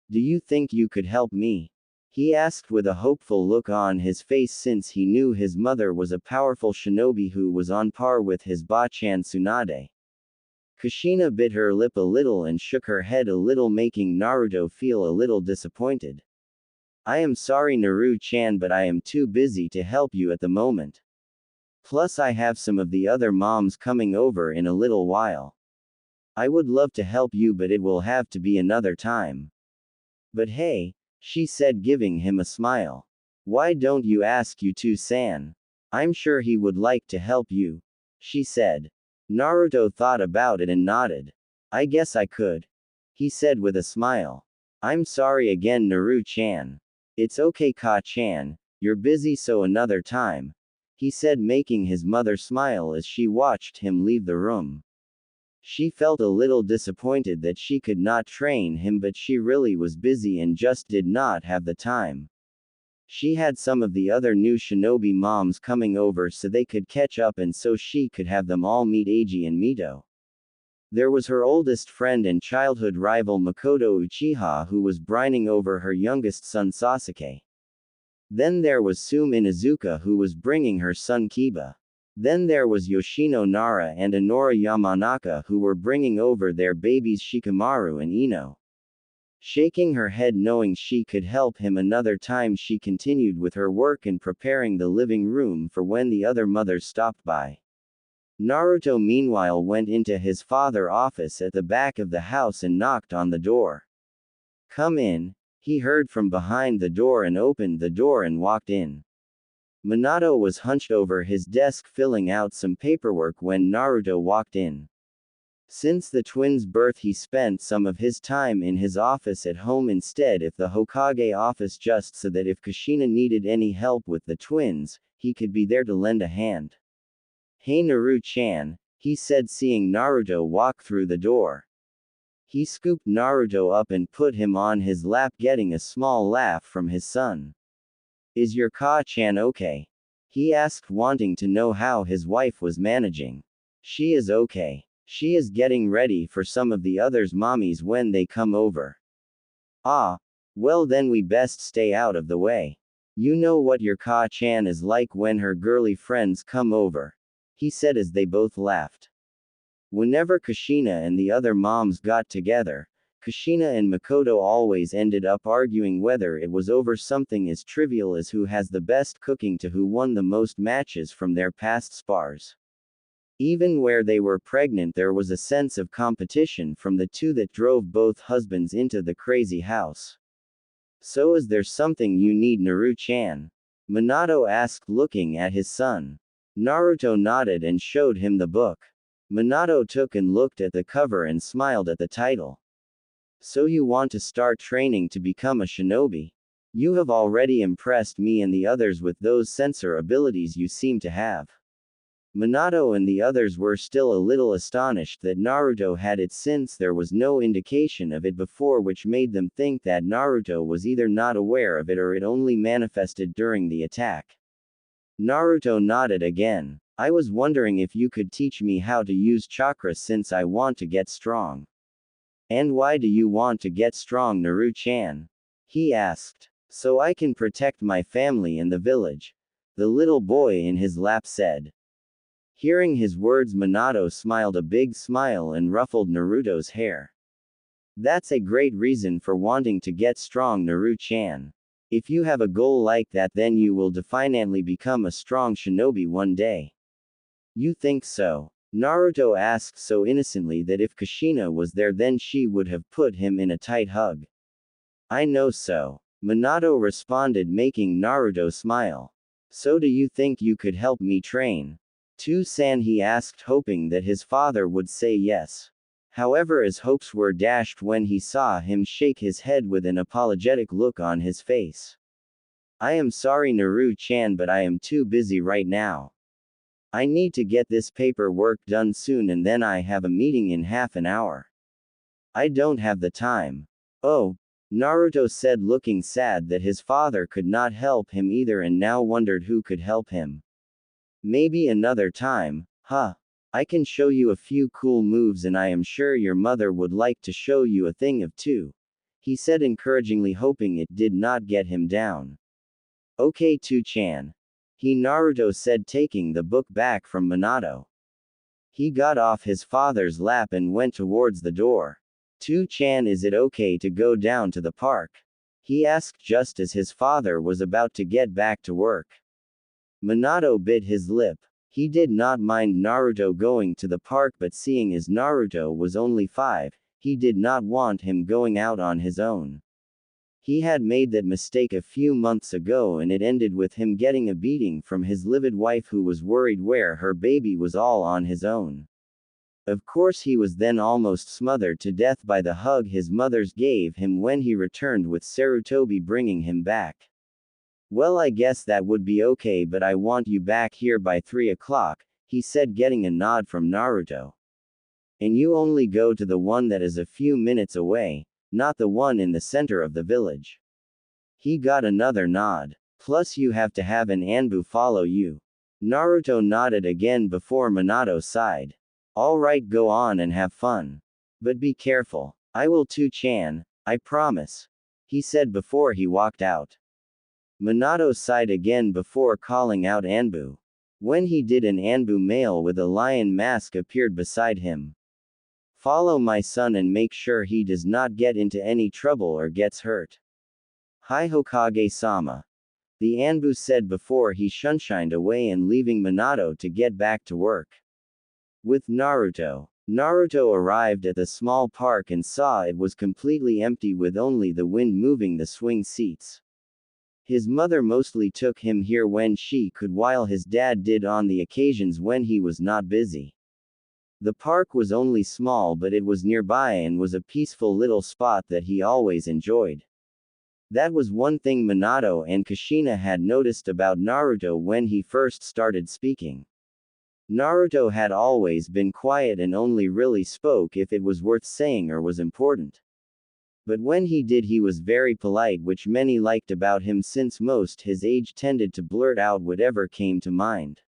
Do you think you could help me? He asked with a hopeful look on his face, since he knew his mother was a powerful shinobi who was on par with his Ba-chan Tsunade. Kushina bit her lip a little and shook her head a little, making Naruto feel a little disappointed. I am sorry Naru-chan, but I am too busy to help you at the moment. Plus I have some of the other moms coming over in a little while. I would love to help you, but it will have to be another time. But hey, she said, giving him a smile. Why don't you ask Tu-san? I'm sure he would like to help you, she said. Naruto thought about it and nodded. I guess I could, he said with a smile. I'm sorry again Naru-chan. It's okay Ka-chan, you're busy, so another time, he said, making his mother smile as she watched him leave the room. She felt a little disappointed that she could not train him, but she really was busy and just did not have the time. She had some of the other new shinobi moms coming over so they could catch up, and so she could have them all meet Eiji and Mito. There was her oldest friend and childhood rival Makoto Uchiha, who was brining over her youngest son Sasuke. Then there was Sume Inuzuka, who was bringing her son Kiba. Then there was Yoshino Nara and Honora Yamanaka, who were bringing over their babies Shikamaru and Ino. Shaking her head knowing she could help him another time, she continued with her work and preparing the living room for when the other mothers stopped by. Naruto meanwhile went into his father's office at the back of the house and knocked on the door. Come in, he heard from behind the door, and opened the door and walked in. Minato was hunched over his desk filling out some paperwork when Naruto walked in. Since the twins' birth, he spent some of his time in his office at home instead of the Hokage office, just so that if Kushina needed any help with the twins, he could be there to lend a hand. Hey Naru-chan, he said, seeing Naruto walk through the door. He scooped Naruto up and put him on his lap, getting a small laugh from his son. Is your Ka-chan okay? He asked, wanting to know how his wife was managing. She is okay. She is getting ready for some of the others' mommies when they come over. Ah, well then we best stay out of the way. You know what your Ka-chan is like when her girly friends come over, he said as they both laughed. Whenever Kushina and the other moms got together, Kushina and Makoto always ended up arguing, whether it was over something as trivial as who has the best cooking to who won the most matches from their past spars. Even where they were pregnant, there was a sense of competition from the two that drove both husbands into the crazy house. So is there something you need Naru-chan? Minato asked, looking at his son. Naruto nodded and showed him the book. Minato took and looked at the cover and smiled at the title. So you want to start training to become a shinobi? You have already impressed me and the others with those sensor abilities you seem to have. Minato and the others were still a little astonished that Naruto had it, since there was no indication of it before, which made them think that Naruto was either not aware of it or it only manifested during the attack. Naruto nodded again. I was wondering if you could teach me how to use chakra, since I want to get strong. And why do you want to get strong Naru-chan? He asked. So I can protect my family and the village, the little boy in his lap said. Hearing his words, Minato smiled a big smile and ruffled Naruto's hair. That's a great reason for wanting to get strong Naru-chan. If you have a goal like that, then you will definitely become a strong shinobi one day. You think so? Naruto asked so innocently that if Kushina was there, then she would have put him in a tight hug. I know so. Minato responded, making Naruto smile. So do you think you could help me train? To-san, he asked, hoping that his father would say yes. However, his hopes were dashed when he saw him shake his head with an apologetic look on his face. I am sorry, Naru-chan, but I am too busy right now. I need to get this paperwork done soon and then I have a meeting in half an hour. I don't have the time. Oh, Naruto said, looking sad that his father could not help him either and now wondered who could help him. Maybe another time, huh? I can show you a few cool moves and I am sure your mother would like to show you a thing of too. He said encouragingly, hoping it did not get him down. Okay, To-chan. Naruto said, taking the book back from Minato. He got off his father's lap and went towards the door. To-chan, is it okay to go down to the park? He asked just as his father was about to get back to work. Minato bit his lip. He did not mind Naruto going to the park, but seeing as Naruto was only 5, he did not want him going out on his own. He had made that mistake a few months ago and it ended with him getting a beating from his livid wife who was worried where her baby was all on his own. Of course, he was then almost smothered to death by the hug his mothers gave him when he returned with Sarutobi bringing him back. Well, I guess that would be okay, but I want you back here by 3 o'clock, he said, getting a nod from Naruto. And you only go to the one that is a few minutes away, not the one in the center of the village. He got another nod. Plus you have to have an Anbu follow you. Naruto nodded again before Minato sighed. Alright, go on and have fun. But be careful. I will To-chan, I promise. He said before he walked out. Minato sighed again before calling out Anbu. When he did, an Anbu male with a lion mask appeared beside him. Follow my son and make sure he does not get into any trouble or gets hurt. Hi Hokage-sama. The Anbu said before he shunshined away and leaving Minato to get back to work. With Naruto. Naruto arrived at the small park and saw it was completely empty with only the wind moving the swing seats. His mother mostly took him here when she could, while his dad did on the occasions when he was not busy. The park was only small, but it was nearby and was a peaceful little spot that he always enjoyed. That was one thing Minato and Kushina had noticed about Naruto when he first started speaking. Naruto had always been quiet and only really spoke if it was worth saying or was important. But when he did, he was very polite, which many liked about him since most his age tended to blurt out whatever came to mind.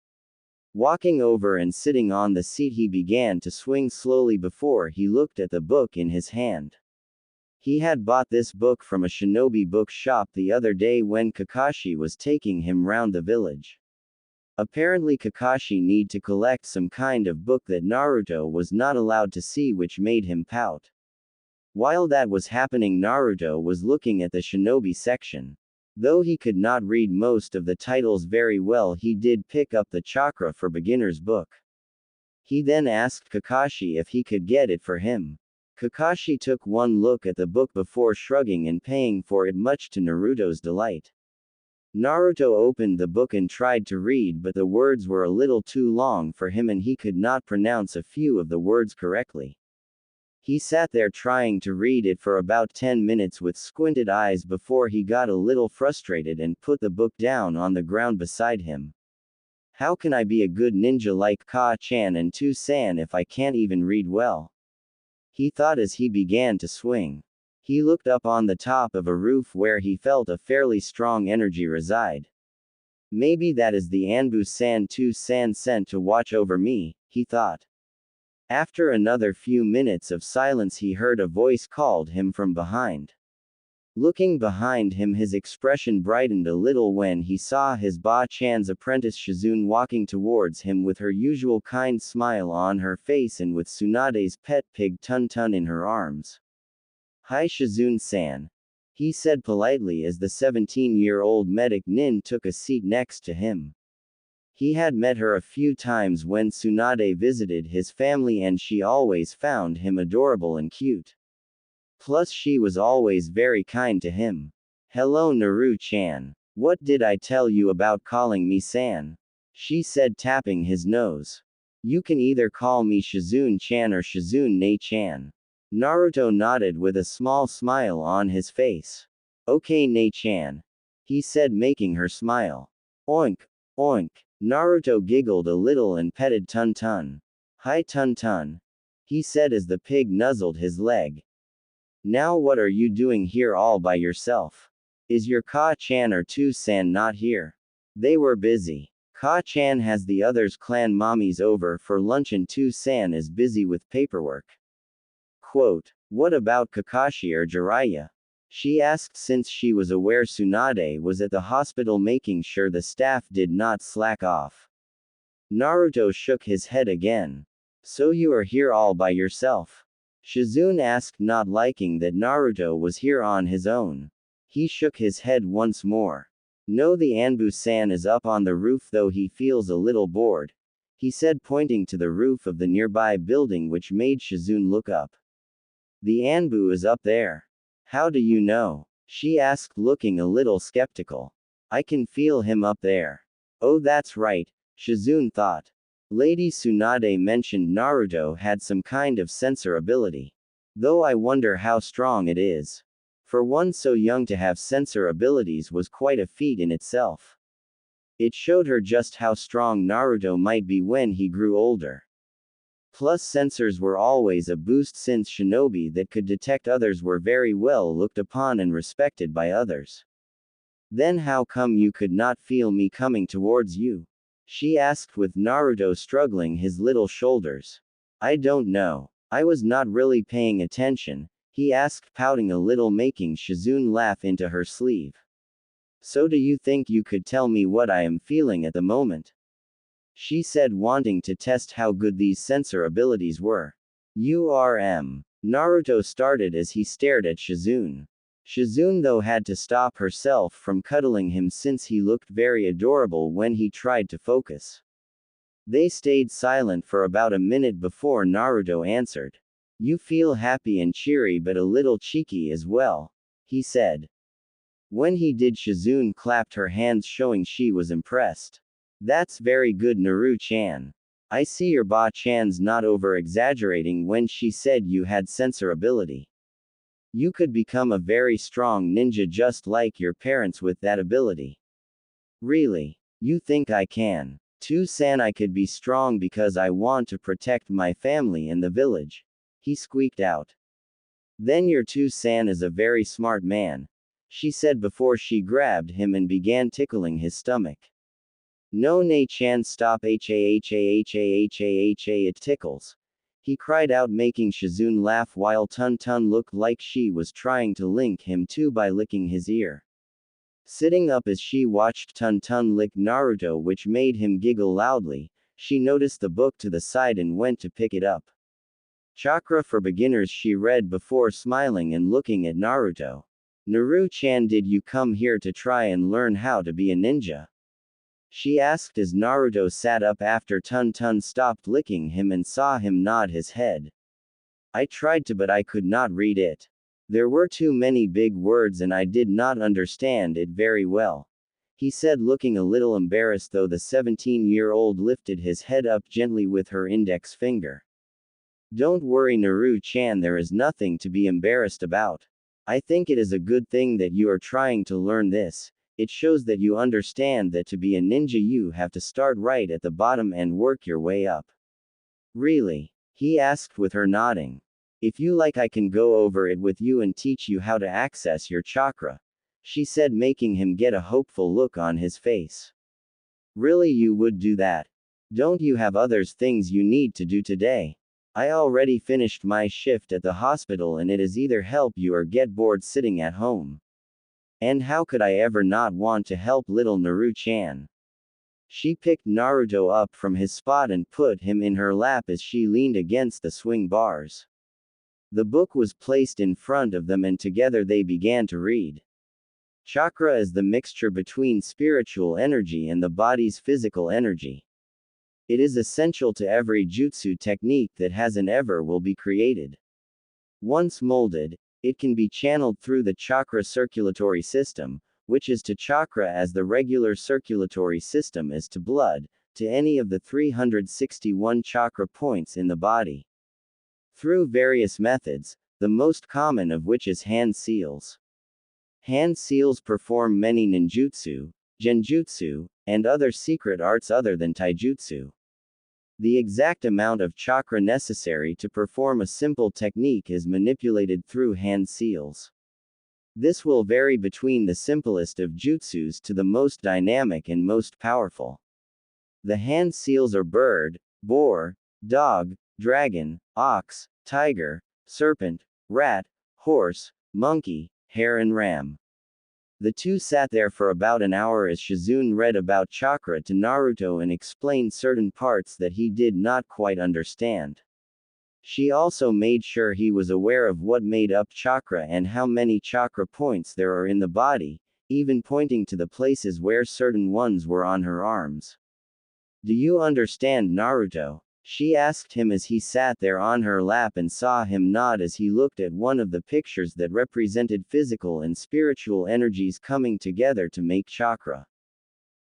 Walking over and sitting on the seat, he began to swing slowly before he looked at the book in his hand. He had bought this book from a shinobi book shop the other day when Kakashi was taking him round the village. Apparently Kakashi need to collect some kind of book that Naruto was not allowed to see, which made him pout. While that was happening, Naruto was looking at the shinobi section. Though he could not read most of the titles very well, he did pick up the Chakra for Beginners book. He then asked Kakashi if he could get it for him. Kakashi took one look at the book before shrugging and paying for it, much to Naruto's delight. Naruto opened the book and tried to read, but the words were a little too long for him and he could not pronounce a few of the words correctly. He sat there trying to read it for about 10 minutes with squinted eyes before he got a little frustrated and put the book down on the ground beside him. How can I be a good ninja like Ka-chan and To-san if I can't even read well? He thought as he began to swing. He looked up on the top of a roof where he felt a fairly strong energy reside. Maybe that is the Anbu-san To-san sent to watch over me, he thought. After another few minutes of silence, he heard a voice called him from behind. Looking behind him, his expression brightened a little when he saw his Ba-chan's apprentice Shizune walking towards him with her usual kind smile on her face and with Tsunade's pet pig Tun-Tun in her arms. Hi Shizune-san. He said politely as the 17-year-old medic Nin took a seat next to him. He had met her a few times when Tsunade visited his family and she always found him adorable and cute. Plus she was always very kind to him. Hello Naru-chan. What did I tell you about calling me San? She said, tapping his nose. You can either call me Shizune-chan or Shizune-chan. Naruto nodded with a small smile on his face. Okay Ne-chan. He said, making her smile. Oink, oink. Naruto giggled a little and petted Tun-Tun. Hi Tun-Tun. He said as the pig nuzzled his leg. Now what are you doing here all by yourself? Is your Ka-chan or Tu-san not here? They were busy. Ka-chan has the others' clan mommies over for lunch and Tu-san is busy with paperwork. Quote, what about Kakashi or Jiraiya? She asked since she was aware Tsunade was at the hospital making sure the staff did not slack off. Naruto shook his head again. So you are here all by yourself? Shizune asked, not liking that Naruto was here on his own. He shook his head once more. No, the Anbu-san is up on the roof though he feels a little bored. He said, pointing to the roof of the nearby building, which made Shizune look up. The Anbu is up there. How do you know? She asked, looking a little skeptical. I can feel him up there. Oh, that's right, Shizune thought. Lady Tsunade mentioned Naruto had some kind of sensor ability. Though I wonder how strong it is. For one so young to have sensor abilities was quite a feat in itself. It showed her just how strong Naruto might be when he grew older. Plus sensors were always a boost since shinobi that could detect others were very well looked upon and respected by others. Then how come you could not feel me coming towards you? She asked with Naruto struggling his little shoulders. I don't know. I was not really paying attention, he asked, pouting a little, making Shizune laugh into her sleeve. So do you think you could tell me what I am feeling at the moment? She said, wanting to test how good these sensor abilities were. Naruto started as he stared at Shizune. Shizune though had to stop herself from cuddling him since he looked very adorable when he tried to focus. They stayed silent for about a minute before Naruto answered. You feel happy and cheery but a little cheeky as well, he said. When he did, Shizune clapped her hands showing she was impressed. That's very good Naru-chan. I see your ba-chan's not over-exaggerating when she said you had sensor ability. You could become a very strong ninja just like your parents with that ability. Really? You think I can? Tu-san, I could be strong because I want to protect my family and the village. He squeaked out. Then your Tu-san is a very smart man, she said before she grabbed him and began tickling his stomach. No Ne-chan, stop, it tickles. He cried out, making Shizune laugh while Tun-Tun looked like she was trying to link him too by licking his ear. Sitting up as she watched Tun-Tun lick Naruto, which made him giggle loudly, she noticed the book to the side and went to pick it up. Chakra for Beginners, she read before smiling and looking at Naruto. Naru-chan, did you come here to try and learn how to be a ninja? She asked as Naruto sat up after Tun-Tun stopped licking him and saw him nod his head. I tried to, but I could not read it. There were too many big words and I did not understand it very well, he said, looking a little embarrassed, though the 17-year-old lifted his head up gently with her index finger. Don't worry Naru-chan, there is nothing to be embarrassed about. I think it is a good thing that you are trying to learn this. It shows that you understand that to be a ninja you have to start right at the bottom and work your way up. Really? He asked with her nodding. If you like I can go over it with you and teach you how to access your chakra, she said, making him get a hopeful look on his face. Really, you would do that? Don't you have others things you need to do today? I already finished my shift at the hospital and it is either help you or get bored sitting at home. And how could I ever not want to help little Naru-chan? She picked Naruto up from his spot and put him in her lap as she leaned against the swing bars. The book was placed in front of them and together they began to read. Chakra is the mixture between spiritual energy and the body's physical energy. It is essential to every jutsu technique that has and ever will be created. Once molded, It can be channeled through the chakra circulatory system, which is to chakra as the regular circulatory system is to blood, to any of the 361 chakra points in the body. Through various methods, the most common of which is hand seals. Hand seals perform many ninjutsu, genjutsu, and other secret arts other than taijutsu. The exact amount of chakra necessary to perform a simple technique is manipulated through hand seals. This will vary between the simplest of jutsus to the most dynamic and most powerful. The hand seals are bird, boar, dog, dragon, ox, tiger, serpent, rat, horse, monkey, hare and ram. The two sat there for about an hour as Shizune read about chakra to Naruto and explained certain parts that he did not quite understand. She also made sure he was aware of what made up chakra and how many chakra points there are in the body, even pointing to the places where certain ones were on her arms. "Do you understand, Naruto?" she asked him as he sat there on her lap and saw him nod as he looked at one of the pictures that represented physical and spiritual energies coming together to make chakra.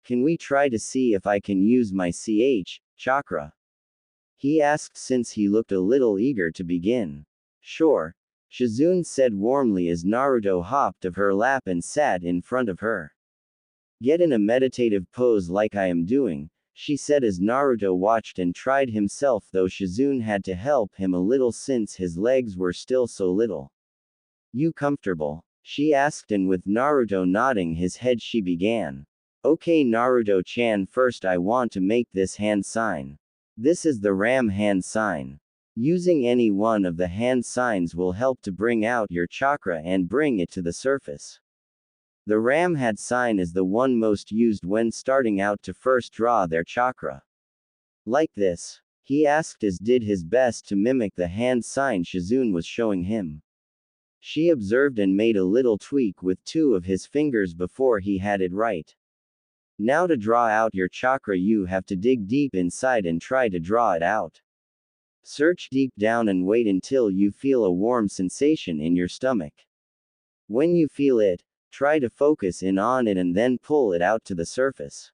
"Can we try to see if I can use my chakra?" he asked since he looked a little eager to begin. "Sure," Shizune said warmly as Naruto hopped of her lap and sat in front of her. "Get in a meditative pose like I am doing," she said as Naruto watched and tried himself, though Shizune had to help him a little since his legs were still so little. "You comfortable?" she asked, and with Naruto nodding his head she began. "Okay Naruto-chan, first I want to make this hand sign. This is the ram hand sign. Using any one of the hand signs will help to bring out your chakra and bring it to the surface. The ram hand sign is the one most used when starting out to first draw their chakra. Like this." He asked as did his best to mimic the hand sign Shizune was showing him. She observed and made a little tweak with two of his fingers before he had it right. "Now to draw out your chakra you have to dig deep inside and try to draw it out. Search deep down and wait until you feel a warm sensation in your stomach. When you feel it, try to focus in on it and then pull it out to the surface.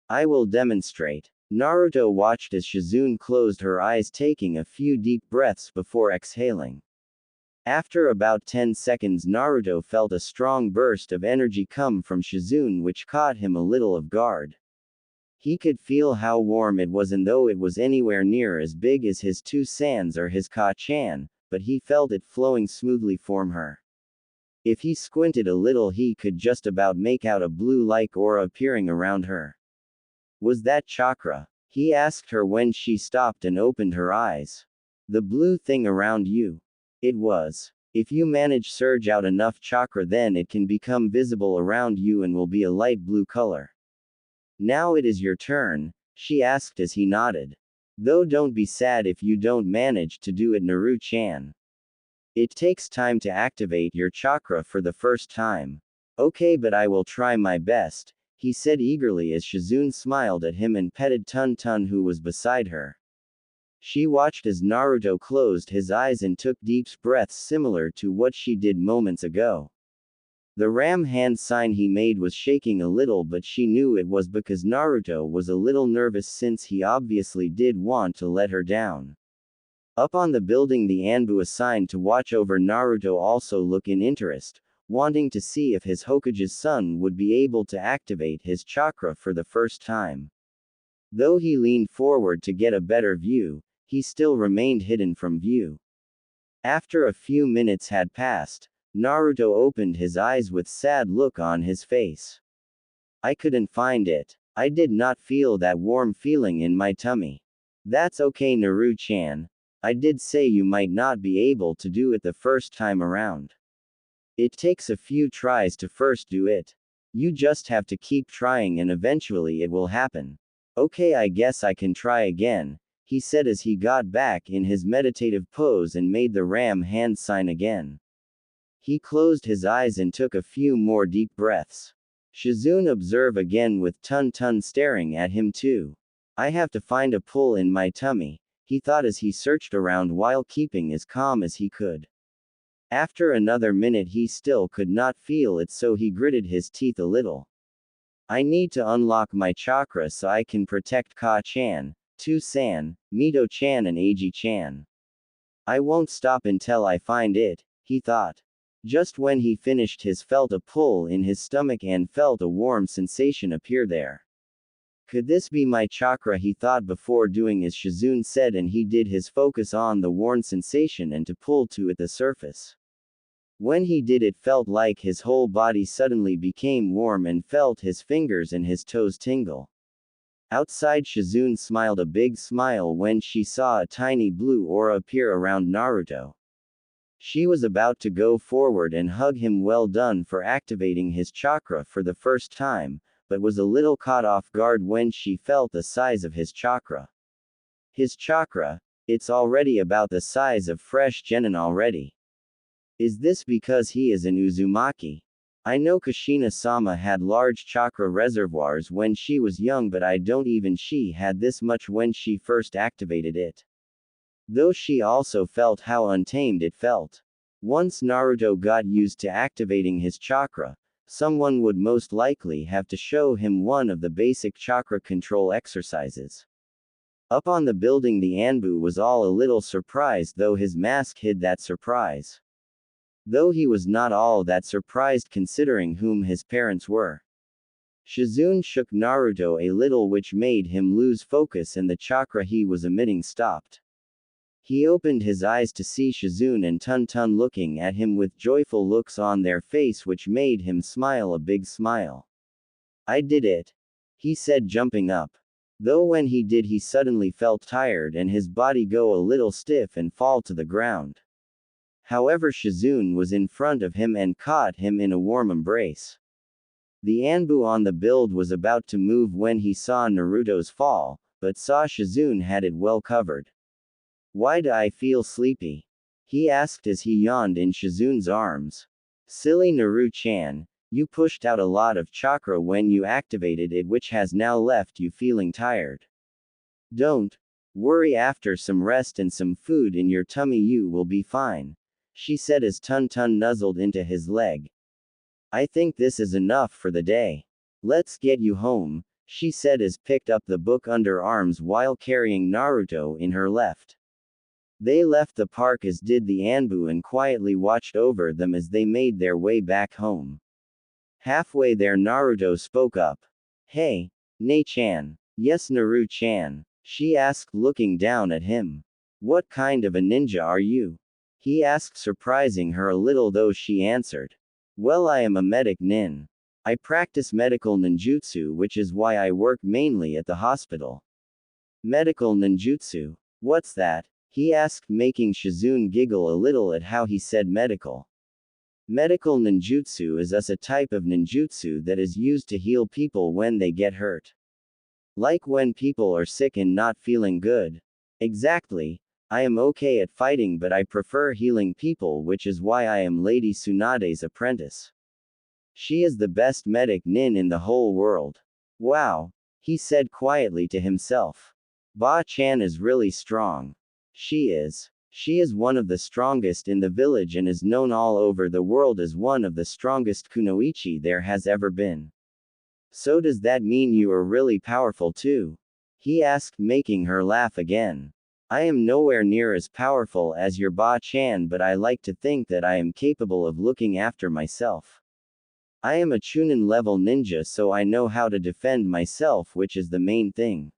I will demonstrate." Naruto watched as Shizune closed her eyes, taking a few deep breaths before exhaling. After about 10 seconds Naruto felt a strong burst of energy come from Shizune which caught him a little off guard. He could feel how warm it was, and though it was anywhere near as big as his two sands or his Ka-chan, but he felt it flowing smoothly from her. If he squinted a little he could just about make out a blue-like aura appearing around her. "Was that chakra?" he asked her when she stopped and opened her eyes. "The blue thing around you?" "It was. If you manage surge out enough chakra then it can become visible around you and will be a light blue color." "Now it is your turn," she asked as he nodded. "Though don't be sad if you don't manage to do it, Naru-chan. It takes time to activate your chakra for the first time." "Okay, but I will try my best," he said eagerly as Shizune smiled at him and petted Tun-Tun who was beside her. She watched as Naruto closed his eyes and took deep breaths similar to what she did moments ago. The ram hand sign he made was shaking a little, but she knew it was because Naruto was a little nervous since he obviously did want to let her down. Up on the building the Anbu assigned to watch over Naruto also looked in interest, wanting to see if his Hokage's son would be able to activate his chakra for the first time. Though he leaned forward to get a better view, he still remained hidden from view. After a few minutes had passed, Naruto opened his eyes with sad look on his face. "I couldn't find it. I did not feel that warm feeling in my tummy." "That's okay Naru-chan. I did say you might not be able to do it the first time around. It takes a few tries to first do it. You just have to keep trying and eventually it will happen." "Okay, I guess I can try again," he said as he got back in his meditative pose and made the ram hand sign again. He closed his eyes and took a few more deep breaths. Shizune observed again with Tun-Tun staring at him too. "I have to find a pull in my tummy," he thought as he searched around while keeping as calm as he could. After another minute he still could not feel it, so he gritted his teeth a little. I need to unlock my chakra so I can protect Ka-chan, Tu-san, Mito-chan and Eiji-chan. I won't stop until I find it, he thought. Just when he finished he felt a pull in his stomach and felt a warm sensation appear there. Could this be my chakra, he thought before doing as Shizune said, and he did his focus on the warm sensation and to pull to it the surface. When he did it felt like his whole body suddenly became warm and felt his fingers and his toes tingle. Outside, Shizune smiled a big smile when she saw a tiny blue aura appear around Naruto. She was about to go forward and hug him, well done for activating his chakra for the first time, but was a little caught off guard when she felt the size of his chakra. His chakra? It's already about the size of fresh genin already. Is this because he is an Uzumaki? I know Kushina-sama had large chakra reservoirs when she was young, but I don't even she had this much when she first activated it. Though she also felt how untamed it felt. Once Naruto got used to activating his chakra, someone would most likely have to show him one of the basic chakra control exercises. Up on the building, the Anbu was all a little surprised, though his mask hid that surprise. Though he was not all that surprised considering whom his parents were. Shizune shook Naruto a little, which made him lose focus, and the chakra he was emitting stopped. He opened his eyes to see Shizune and Tun-Tun looking at him with joyful looks on their face, which made him smile a big smile. I did it, he said, jumping up. Though when he did he suddenly felt tired and his body go a little stiff and fall to the ground. However, Shizune was in front of him and caught him in a warm embrace. The Anbu on the build was about to move when he saw Naruto's fall, but saw Shizune had it well covered. Why do I feel sleepy? He asked as he yawned in Shizune's arms. Silly Naru-chan, you pushed out a lot of chakra when you activated it, which has now left you feeling tired. Don't worry, after some rest and some food in your tummy you will be fine, she said as Tun-Tun nuzzled into his leg. I think this is enough for the day. Let's get you home, she said as picked up the book under arms while carrying Naruto in her left. They left the park as did the Anbu and quietly watched over them as they made their way back home. Halfway there Naruto spoke up. Hey, Ne-chan. Yes, Naru-chan, she asked looking down at him. What kind of a ninja are you? He asked, surprising her a little, though she answered. Well, I am a medic nin. I practice medical ninjutsu, which is why I work mainly at the hospital. Medical ninjutsu? What's that? He asked, making Shizune giggle a little at how he said medical. Medical ninjutsu is a type of ninjutsu that is used to heal people when they get hurt. Like when people are sick and not feeling good. Exactly. I am okay at fighting, but I prefer healing people, which is why I am Lady Tsunade's apprentice. She is the best medic nin in the whole world. Wow, he said quietly to himself. Ba-chan is really strong. She is one of the strongest in the village and is known all over the world as one of the strongest kunoichi there has ever been. So does that mean you are really powerful too? He asked, making her laugh again. I am nowhere near as powerful as your Ba-chan, but I like to think that I am capable of looking after myself. I am a Chunin level ninja, so I know how to defend myself, which is the main thing.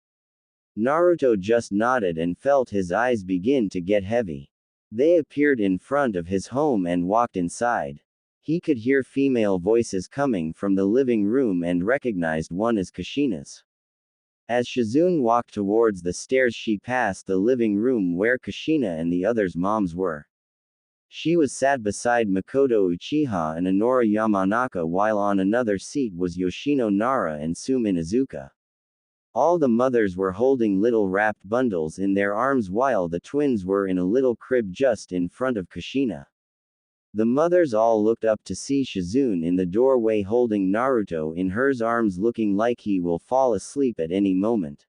Naruto just nodded and felt his eyes begin to get heavy. They appeared in front of his home and walked inside. He could hear female voices coming from the living room and recognized one as Kushina's. As Shizune walked towards the stairs, she passed the living room where Kushina and the others' moms were. She was sat beside Makoto Uchiha and Honora Yamanaka, while on another seat was Yoshino Nara and Sum Inuzuka. All the mothers were holding little wrapped bundles in their arms, while the twins were in a little crib just in front of Kushina. The mothers all looked up to see Shizune in the doorway holding Naruto in her arms, looking like he will fall asleep at any moment.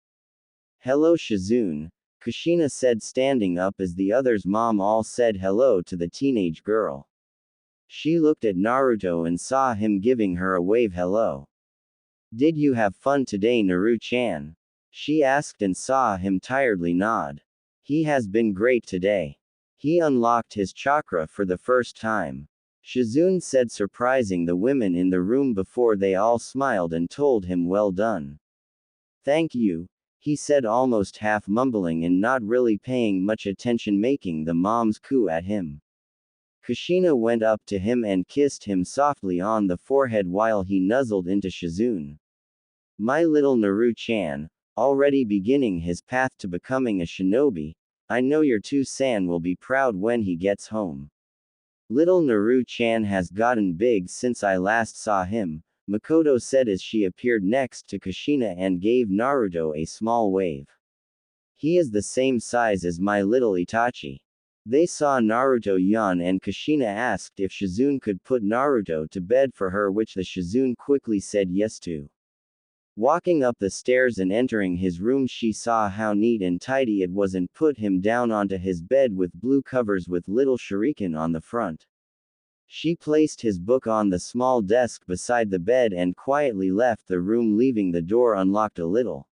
Hello Shizune, Kushina said, standing up as the others' mom all said hello to the teenage girl. She looked at Naruto and saw him giving her a wave hello. Did you have fun today, Naru-chan? She asked and saw him tiredly nod. He has been great today. He unlocked his chakra for the first time. Shizune said, surprising the women in the room before they all smiled and told him well done. Thank you, he said, almost half mumbling and not really paying much attention, making the moms coo at him. Kushina went up to him and kissed him softly on the forehead while he nuzzled into Shizune. My little Naru-chan, already beginning his path to becoming a shinobi, I know your two-san will be proud when he gets home. Little Naru-chan has gotten big since I last saw him, Makoto said as she appeared next to Kushina and gave Naruto a small wave. He is the same size as my little Itachi. They saw Naruto yawn and Kushina asked if Shizune could put Naruto to bed for her, which the Shizune quickly said yes to. Walking up the stairs and entering his room, she saw how neat and tidy it was and put him down onto his bed with blue covers with little shuriken on the front. She placed his book on the small desk beside the bed and quietly left the room, leaving the door unlocked a little.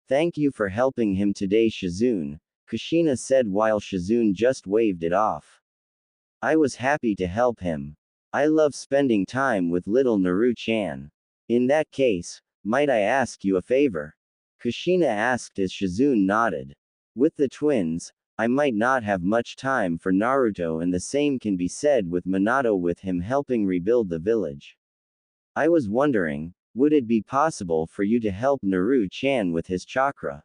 Thank you for helping him today, Shizune, Kushina said while Shizune just waved it off. I was happy to help him. I love spending time with little Naru-chan. In that case, might I ask you a favor? Kushina asked as Shizune nodded. With the twins, I might not have much time for Naruto, and the same can be said with Minato, with him helping rebuild the village. I was wondering, would it be possible for you to help Naru-chan with his chakra?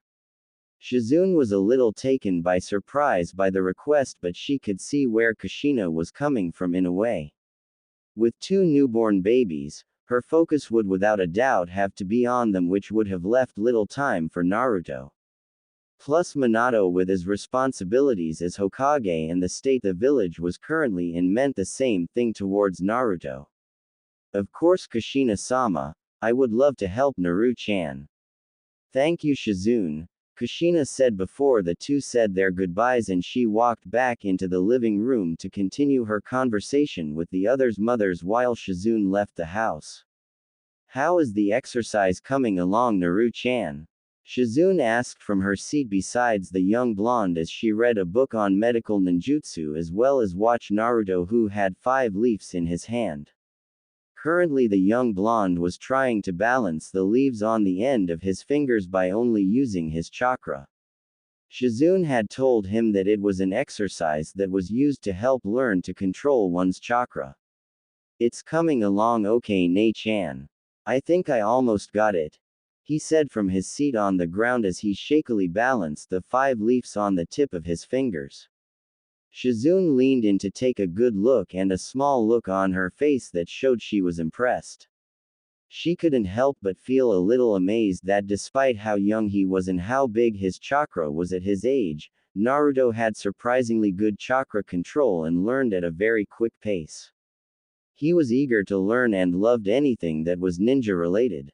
Shizune was a little taken by surprise by the request, but she could see where Kushina was coming from in a way. With two newborn babies, her focus would without a doubt have to be on them, which would have left little time for Naruto. Plus Minato, with his responsibilities as Hokage and the state the village was currently in, meant the same thing towards Naruto. Of course, Kushina-sama, I would love to help Naru-chan. Thank you, Shizune, Kushina said before the two said their goodbyes, and she walked back into the living room to continue her conversation with the others' mothers while Shizune left the house. How is the exercise coming along, Naru-chan? Shizune asked from her seat beside the young blonde as she read a book on medical ninjutsu as well as watched Naruto, who had 5 leaves in his hand. Currently the young blonde was trying to balance the leaves on the end of his fingers by only using his chakra. Shizune had told him that it was an exercise that was used to help learn to control one's chakra. It's coming along okay, Nei-chan. I think I almost got it, he said from his seat on the ground as he shakily balanced the 5 leaves on the tip of his fingers. Shizune leaned in to take a good look, and a small look on her face that showed she was impressed. She couldn't help but feel a little amazed that despite how young he was and how big his chakra was at his age, Naruto had surprisingly good chakra control and learned at a very quick pace. He was eager to learn and loved anything that was ninja related.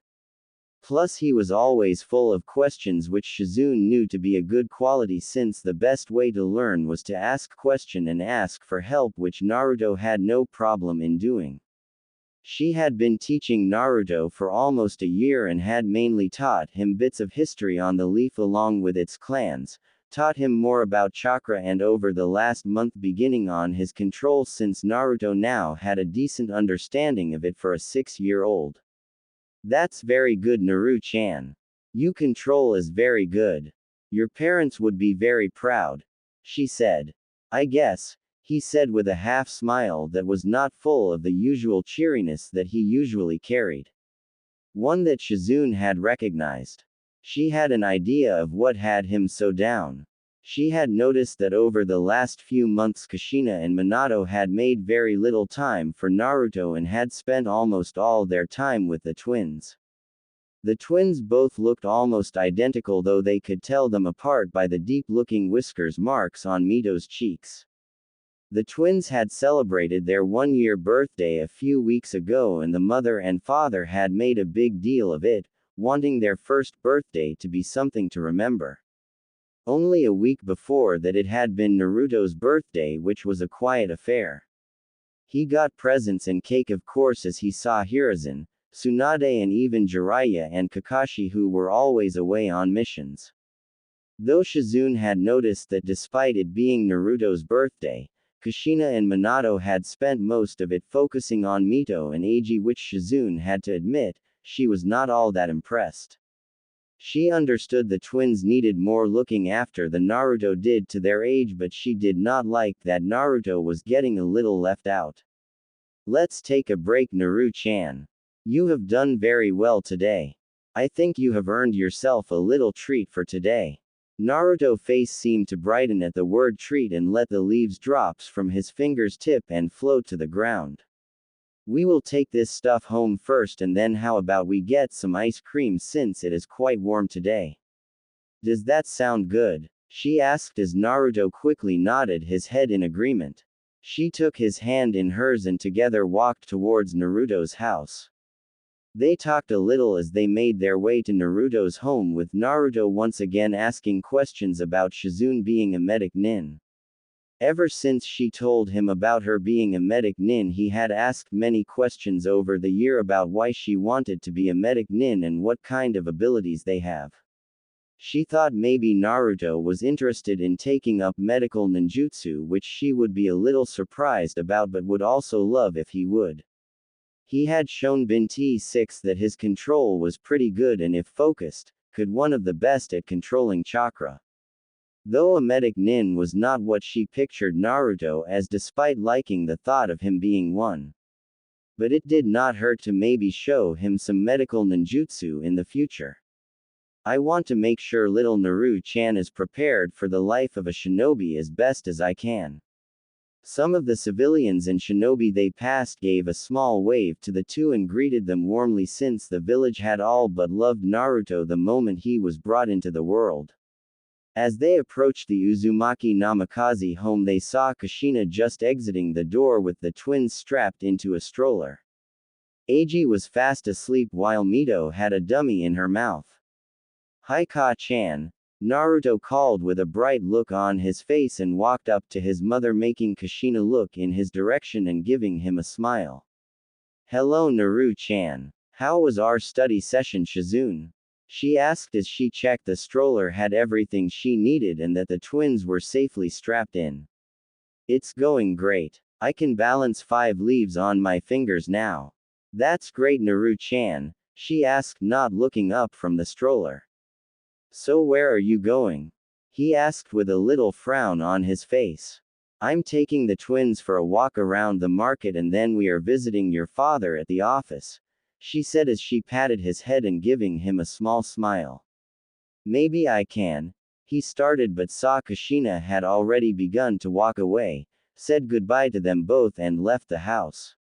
Plus he was always full of questions, which Shizune knew to be a good quality, since the best way to learn was to ask question and ask for help, which Naruto had no problem in doing. She had been teaching Naruto for almost a year and had mainly taught him bits of history on the leaf along with its clans, taught him more about chakra, and over the last month beginning on his control, since Naruto now had a decent understanding of it for a 6-year-old. That's very good, Naru-chan. You control is very good. Your parents would be very proud, she said. I guess, he said with a half smile that was not full of the usual cheeriness that he usually carried. One that Shizune had recognized. She had an idea of what had him so down. She had noticed that over the last few months Kushina and Minato had made very little time for Naruto and had spent almost all their time with the twins. The twins both looked almost identical, though they could tell them apart by the deep-looking whiskers marks on Mito's cheeks. The twins had celebrated their 1-year birthday a few weeks ago, and the mother and father had made a big deal of it, wanting their first birthday to be something to remember. Only a week before that it had been Naruto's birthday, which was a quiet affair. He got presents and cake of course as he saw Hiruzen, Tsunade and even Jiraiya and Kakashi who were always away on missions. Though Shizune had noticed that despite it being Naruto's birthday, Kushina and Minato had spent most of it focusing on Mito and Eiji, which Shizune had to admit, she was not all that impressed. She understood the twins needed more looking after than Naruto did to their age, but she did not like that Naruto was getting a little left out. Let's take a break, Naru-chan. You have done very well today. I think you have earned yourself a little treat for today. Naruto's face seemed to brighten at the word treat and let the leaves drops from his fingers tip and float to the ground. We will take this stuff home first and then how about we get some ice cream since it is quite warm today. Does that sound good? She asked as Naruto quickly nodded his head in agreement. She took his hand in hers and together walked towards Naruto's house. They talked a little as they made their way to Naruto's home, with Naruto once again asking questions about Shizune being a medic nin. Ever since she told him about her being a medic nin, he had asked many questions over the year about why she wanted to be a medic nin and what kind of abilities they have. She thought maybe Naruto was interested in taking up medical ninjutsu, which she would be a little surprised about but would also love if he would. He had shown Binti 6 that his control was pretty good and if focused, could one of the best at controlling chakra. Though a medic nin was not what she pictured Naruto as, despite liking the thought of him being one. But it did not hurt to maybe show him some medical ninjutsu in the future. I want to make sure little Naru-chan is prepared for the life of a shinobi as best as I can. Some of the civilians and shinobi they passed gave a small wave to the two and greeted them warmly since the village had all but loved Naruto the moment he was brought into the world. As they approached the Uzumaki Namikaze home, they saw Kushina just exiting the door with the twins strapped into a stroller. Eiji was fast asleep while Mito had a dummy in her mouth. "Hi Ka-chan," Naruto called with a bright look on his face and walked up to his mother, making Kushina look in his direction and giving him a smile. "Hello Naru-chan. How was our study session, Shizune?" she asked as she checked the stroller had everything she needed and that the twins were safely strapped in. "It's going great. I can balance 5 leaves on my fingers now." "That's great Naru-chan," she asked, not looking up from the stroller. "So where are you going?" he asked with a little frown on his face. "I'm taking the twins for a walk around the market and then we are visiting your father at the office," she said as she patted his head and giving him a small smile. "Maybe I can," he started but saw Kushina had already begun to walk away, said goodbye to them both and left the house.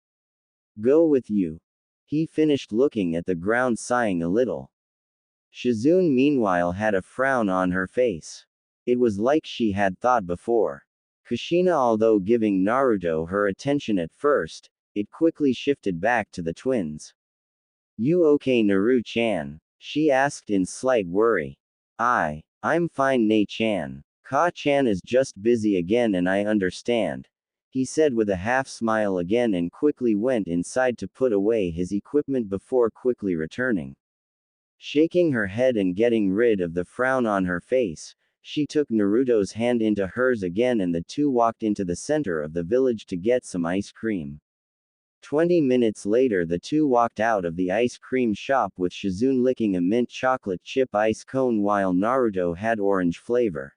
"Go with you." He finished looking at the ground, sighing a little. Shizune meanwhile had a frown on her face. It was like she had thought before. Kushina, although giving Naruto her attention at first, it quickly shifted back to the twins. "You okay Naru-chan?" she asked in slight worry. I'm fine Nei-chan. Ka-chan is just busy again and I understand," he said with a half smile again and quickly went inside to put away his equipment before quickly returning. Shaking her head and getting rid of the frown on her face, she took Naruto's hand into hers again and the two walked into the center of the village to get some ice cream. 20 minutes later the two walked out of the ice cream shop with Shizune licking a mint chocolate chip ice cone while Naruto had orange flavor.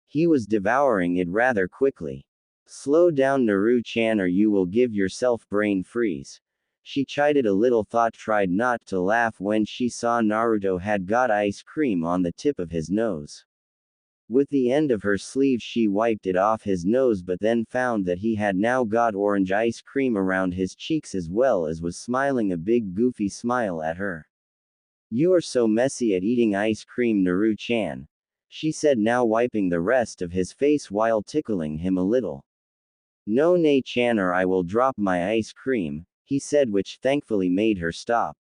He was devouring it rather quickly. "Slow down Naru-chan or you will give yourself brain freeze," she chided a little, tried not to laugh when she saw Naruto had got ice cream on the tip of his nose. With the end of her sleeve she wiped it off his nose but then found that he had now got orange ice cream around his cheeks as well as was smiling a big goofy smile at her. "You are so messy at eating ice cream Naru-chan," she said, now wiping the rest of his face while tickling him a little. "No Nei-chan or I will drop my ice cream," he said, which thankfully made her stop.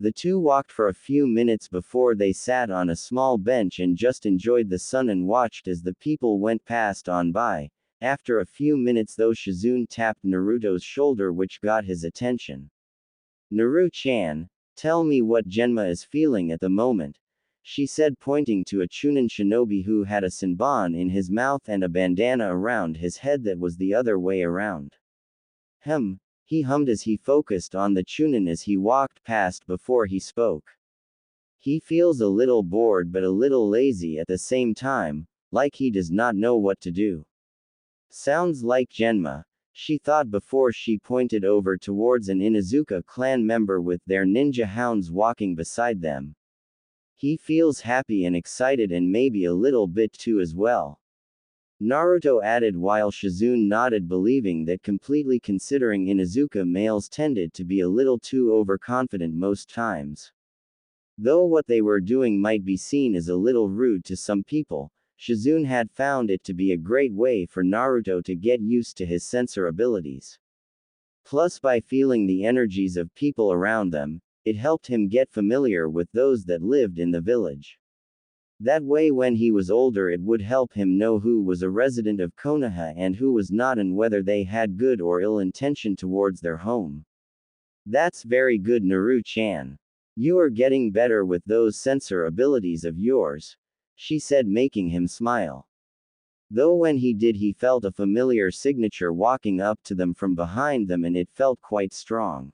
The two walked for a few minutes before they sat on a small bench and just enjoyed the sun and watched as the people went past on by, After a few minutes though, Shizune tapped Naruto's shoulder, which got his attention. Naru-chan, tell me what Genma is feeling at the moment, she said, pointing to a Chunin shinobi who had a senbon in his mouth and a bandana around his head that was the other way around. He hummed as he focused on the Chunin as he walked past before he spoke. He feels a little bored but a little lazy at the same time, like he does not know what to do. Sounds like Genma, she thought before she pointed over towards an Inuzuka clan member with their ninja hounds walking beside them. He feels happy and excited and maybe a little bit too as well. Naruto added while Shizune nodded, believing that completely, considering Inuzuka males tended to be a little too overconfident most times. Though what they were doing might be seen as a little rude to some people, Shizune had found it to be a great way for Naruto to get used to his sensor abilities. Plus, by feeling the energies of people around them, it helped him get familiar with those that lived in the village. That way when he was older it would help him know who was a resident of Konoha and who was not, and whether they had good or ill intention towards their home. That's very good, Naru-chan. You are getting better with those sensor abilities of yours, she said, making him smile. Though when he did, he felt a familiar signature walking up to them from behind them, and it felt quite strong.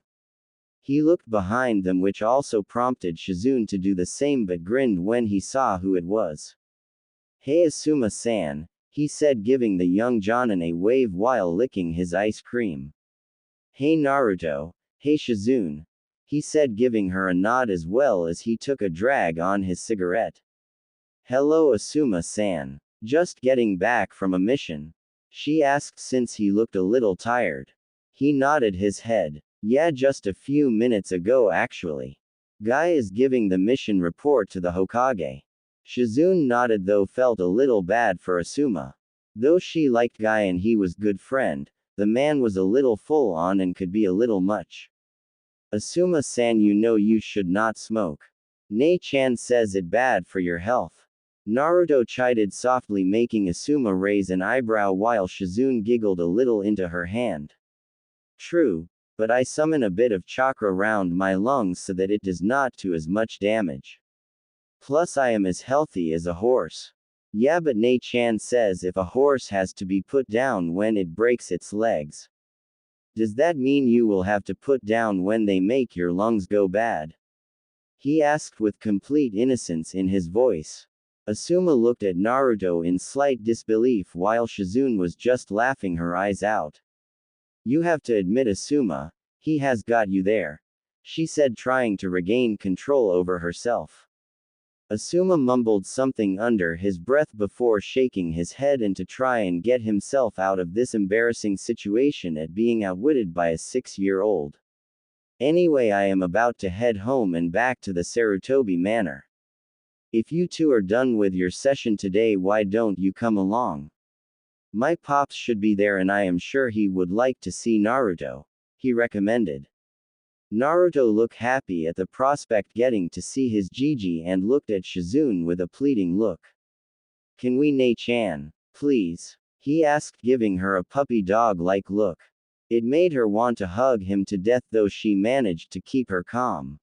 He looked behind them, which also prompted Shizune to do the same, but grinned when he saw who it was. Hey Asuma-san, he said, giving the young Jonin a wave while licking his ice cream. Hey Naruto, hey Shizune, he said, giving her a nod as well as he took a drag on his cigarette. Hello Asuma-san. Just getting back from a mission? She asked since he looked a little tired. He nodded his head. Yeah, just a few minutes ago actually. Guy is giving the mission report to the Hokage. Shizune nodded, though felt a little bad for Asuma. Though she liked Guy and he was good friend, the man was a little full on and could be a little much. Asuma-san, you know you should not smoke. Nei-chan says it bad for your health. Naruto chided softly, making Asuma raise an eyebrow while Shizune giggled a little into her hand. True, but I summon a bit of chakra round my lungs so that it does not do as much damage. Plus I am as healthy as a horse. Yeah, but Nei-chan says if a horse has to be put down when it breaks its legs. Does that mean you will have to put down when they make your lungs go bad? He asked with complete innocence in his voice. Asuma looked at Naruto in slight disbelief while Shizune was just laughing her eyes out. You have to admit, Asuma, he has got you there, she said, trying to regain control over herself. Asuma mumbled something under his breath before shaking his head and to try and get himself out of this embarrassing situation at being outwitted by a 6-year-old. Anyway, I am about to head home and back to the Sarutobi Manor. If you two are done with your session today, why don't you come along? My pops should be there and I am sure he would like to see Naruto, he recommended. Naruto looked happy at the prospect getting to see his Gigi and looked at Shizune with a pleading look. Can we, Nei-chan, please? He asked, giving her a puppy dog-like look. It made her want to hug him to death, though she managed to keep her calm.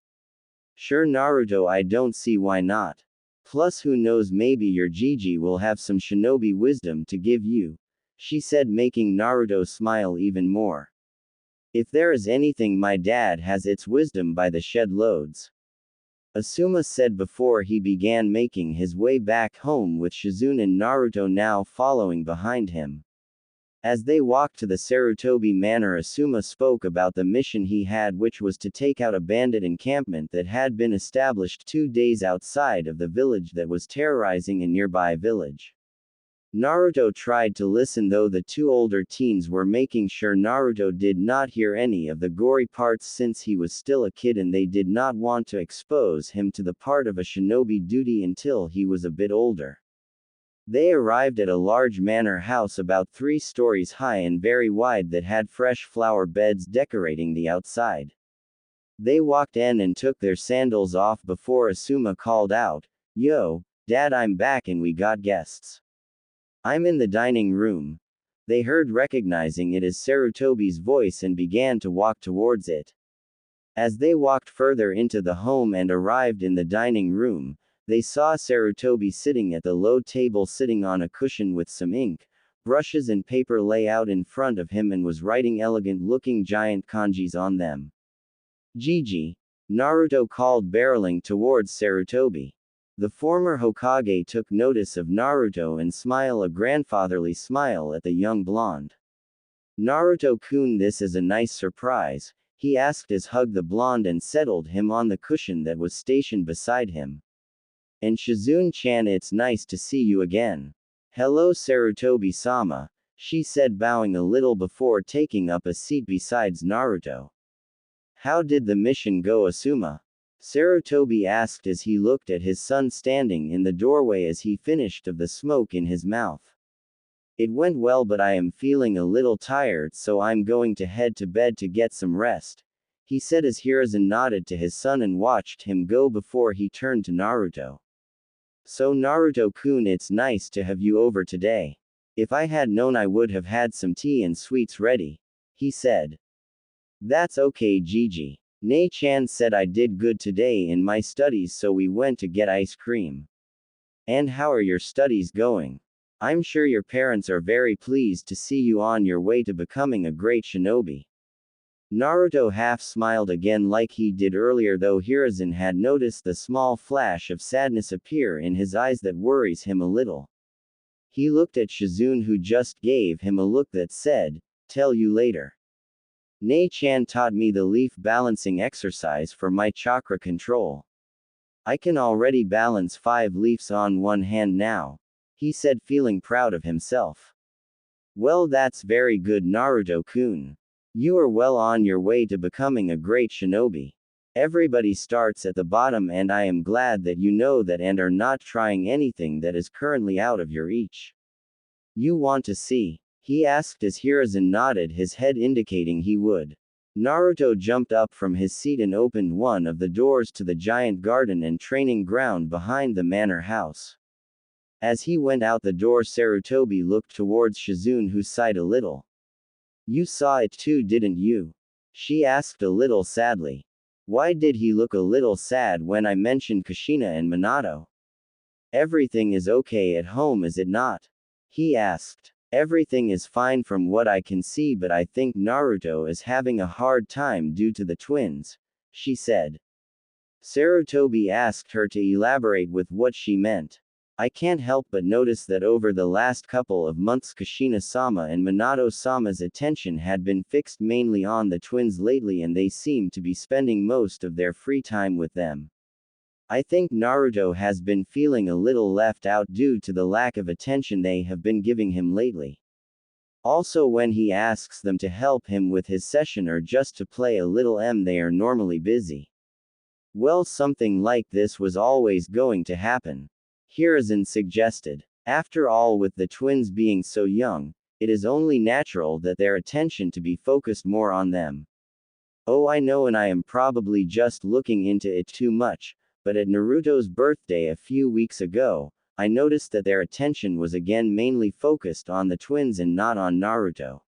Sure Naruto, I don't see why not. Plus who knows, maybe your Gigi will have some shinobi wisdom to give you, she said, making Naruto smile even more. If there is anything my dad has, it's wisdom by the shed loads. Asuma said before he began making his way back home, with Shizune and Naruto now following behind him. As they walked to the Sarutobi Manor, Asuma spoke about the mission he had, which was to take out a bandit encampment that had been established 2 days outside of the village that was terrorizing a nearby village. Naruto tried to listen, though the 2 older teens were making sure Naruto did not hear any of the gory parts since he was still a kid and they did not want to expose him to the part of a shinobi duty until he was a bit older. They arrived at a large manor house about 3 stories high and very wide that had fresh flower beds decorating the outside. They walked in and took their sandals off before Asuma called out, "Yo, Dad, I'm back and we got guests. I'm in the dining room." They heard recognizing it as Sarutobi's voice and began to walk towards it. As they walked further into the home and arrived in the dining room, they saw Sarutobi sitting at the low table sitting on a cushion with some ink, brushes and paper lay out in front of him and was writing elegant-looking giant kanjis on them. Gigi. Naruto called barreling towards Sarutobi. The former Hokage took notice of Naruto and smiled a grandfatherly smile at the young blonde. Naruto-kun, this is a nice surprise, he asked as hugged the blonde and settled him on the cushion that was stationed beside him. And Shizune-chan, it's nice to see you again. Hello Sarutobi-sama, she said bowing a little before taking up a seat beside Naruto. How did the mission go, Asuma? Sarutobi asked as he looked at his son standing in the doorway as he finished of the smoke in his mouth. It went well, but I am feeling a little tired, so I'm going to head to bed to get some rest, he said as Hiruzen nodded to his son and watched him go before he turned to Naruto. So Naruto-kun, it's nice to have you over today. If I had known I would have had some tea and sweets ready, he said. That's okay, Gigi. Nei-chan said I did good today in my studies, so we went to get ice cream. And how are your studies going? I'm sure your parents are very pleased to see you on your way to becoming a great shinobi. Naruto half smiled again like he did earlier, though Hiruzen had noticed the small flash of sadness appear in his eyes that worries him a little. He looked at Shizune, who just gave him a look that said, "Tell you later." Nei-chan taught me the leaf balancing exercise for my chakra control. I can already balance 5 leaves on one hand now, he said, feeling proud of himself. Well, that's very good, Naruto-kun. You are well on your way to becoming a great shinobi. Everybody starts at the bottom, and I am glad that you know that and are not trying anything that is currently out of your reach. You want to see? He asked as Hiruzen nodded his head indicating he would. Naruto jumped up from his seat and opened one of the doors to the giant garden and training ground behind the manor house. As he went out the door, Sarutobi looked towards Shizune, who sighed a little. You saw it too, didn't you? She asked a little sadly. Why did he look a little sad when I mentioned Kushina and Minato? Everything is okay at home, is it not? He asked. Everything is fine from what I can see, but I think Naruto is having a hard time due to the twins, she said. Sarutobi asked her to elaborate with what she meant. I can't help but notice that over the last couple of months Kushina-sama and Minato-sama's attention had been fixed mainly on the twins lately, and they seem to be spending most of their free time with them. I think Naruto has been feeling a little left out due to the lack of attention they have been giving him lately. Also, when he asks them to help him with his session or just to play a little they are normally busy. Well, something like this was always going to happen, Hiruzen suggested. After all, with the twins being so young, it is only natural that their attention to be focused more on them. Oh, I know, and I am probably just looking into it too much. But at Naruto's birthday a few weeks ago, I noticed that their attention was again mainly focused on the twins and not on Naruto.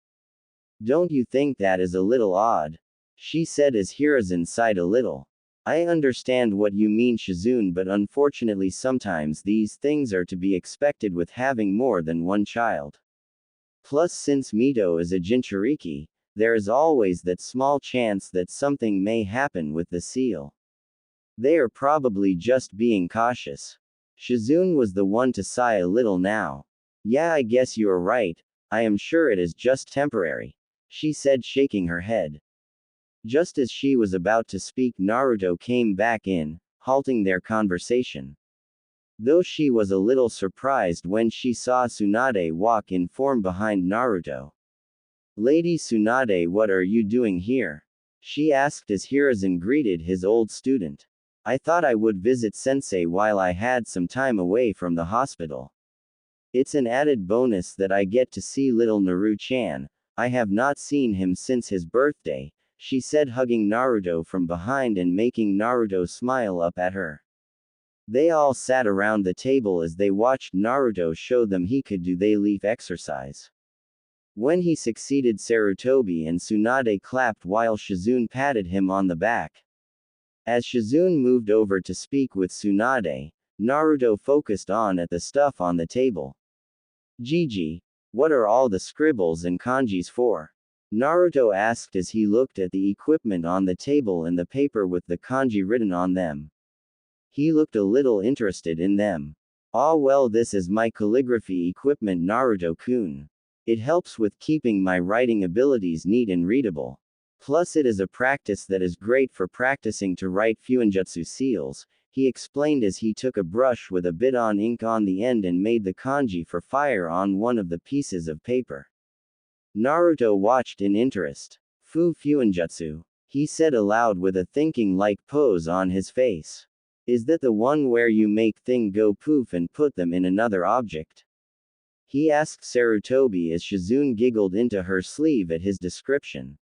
Don't you think that is a little odd? She said as Hiruzen sighed a little. I understand what you mean, Shizune, but unfortunately sometimes these things are to be expected with having more than one child. Plus, since Mito is a Jinchuriki, there is always that small chance that something may happen with the seal. They are probably just being cautious. Shizune was the one to sigh a little now. Yeah, I guess you are right, I am sure it is just temporary, she said, shaking her head. Just as she was about to speak, Naruto came back in, halting their conversation. Though she was a little surprised when she saw Tsunade walk in form behind Naruto. Lady Tsunade, what are you doing here? She asked as Hiruzen greeted his old student. I thought I would visit sensei while I had some time away from the hospital. It's an added bonus that I get to see little Naru-chan. I have not seen him since his birthday, she said, hugging Naruto from behind and making Naruto smile up at her. They all sat around the table as they watched Naruto show them he could do the leaf exercise. When he succeeded, Sarutobi and Tsunade clapped while Shizune patted him on the back. As Shizune moved over to speak with Tsunade, Naruto focused at the stuff on the table. Gigi, what are all the scribbles and kanjis for? Naruto asked as he looked at the equipment on the table and the paper with the kanji written on them. He looked a little interested in them. Ah well, this is my calligraphy equipment, Naruto-kun. It helps with keeping my writing abilities neat and readable. Plus it is a practice that is great for practicing to write fuinjutsu seals, he explained as he took a brush with a bit on ink on the end and made the kanji for fire on one of the pieces of paper. Naruto watched in interest. Fuinjutsu, he said aloud with a thinking-like pose on his face. Is that the one where you make thing go poof and put them in another object? He asked Sarutobi as Shizune giggled into her sleeve at his description.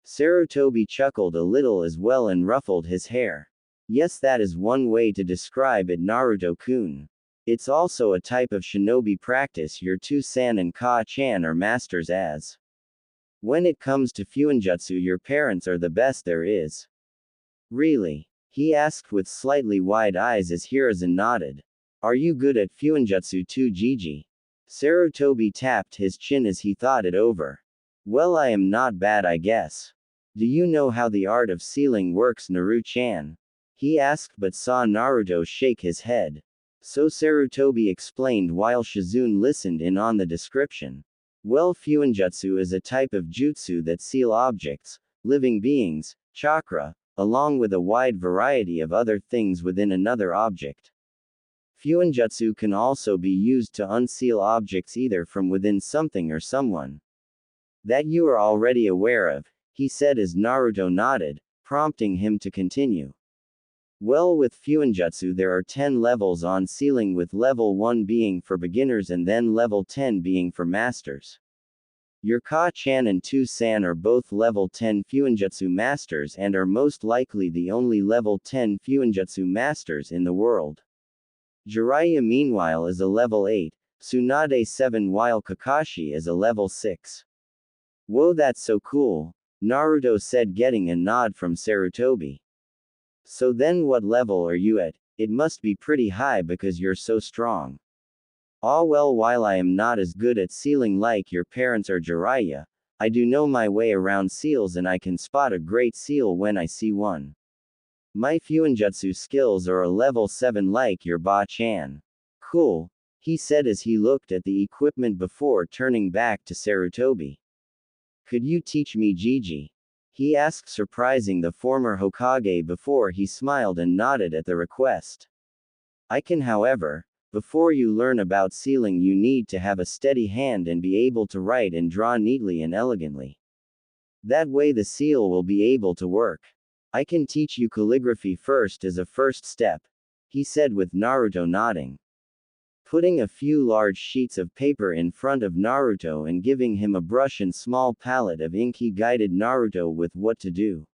Sarutobi chuckled a little as well and ruffled his hair. Yes, that is one way to describe it, Naruto-kun. It's also a type of shinobi practice your two-san and ka-chan are masters as. When it comes to fuinjutsu, your parents are the best there is. Really? He asked with slightly wide eyes as Hiruzen nodded. Are you good at fuinjutsu too, Gigi? Sarutobi tapped his chin as he thought it over. Well, I am not bad, I guess. Do you know how the art of sealing works, Naru-chan? He asked but saw Naruto shake his head. So Sarutobi explained while Shizune listened in on the description. Well, fuinjutsu is a type of jutsu that seal objects, living beings, chakra, along with a wide variety of other things within another object. Fuinjutsu can also be used to unseal objects either from within something or someone. That you are already aware of, he said as Naruto nodded, prompting him to continue. Well, with fuinjutsu there are 10 levels on sealing, with level 1 being for beginners and then level 10 being for masters. Your ka-chan and two-san are both level 10 fuinjutsu masters and are most likely the only level 10 fuinjutsu masters in the world. Jiraiya meanwhile is a level 8, Tsunade 7 while Kakashi is a level 6. Whoa, that's so cool, Naruto said getting a nod from Sarutobi. So then what level are you at? It must be pretty high because you're so strong. Ah well, while I am not as good at sealing like your parents or Jiraiya, I do know my way around seals and I can spot a great seal when I see one. My fuinjutsu skills are a level 7 like your Ba-chan. Cool, he said as he looked at the equipment before turning back to Sarutobi. Could you teach me, Gigi? He asked, surprising the former Hokage before he smiled and nodded at the request. I can, however. Before you learn about sealing you need to have a steady hand and be able to write and draw neatly and elegantly. That way the seal will be able to work. I can teach you calligraphy first as a first step, he said with Naruto nodding. Putting a few large sheets of paper in front of Naruto and giving him a brush and small palette of ink, he guided Naruto with what to do.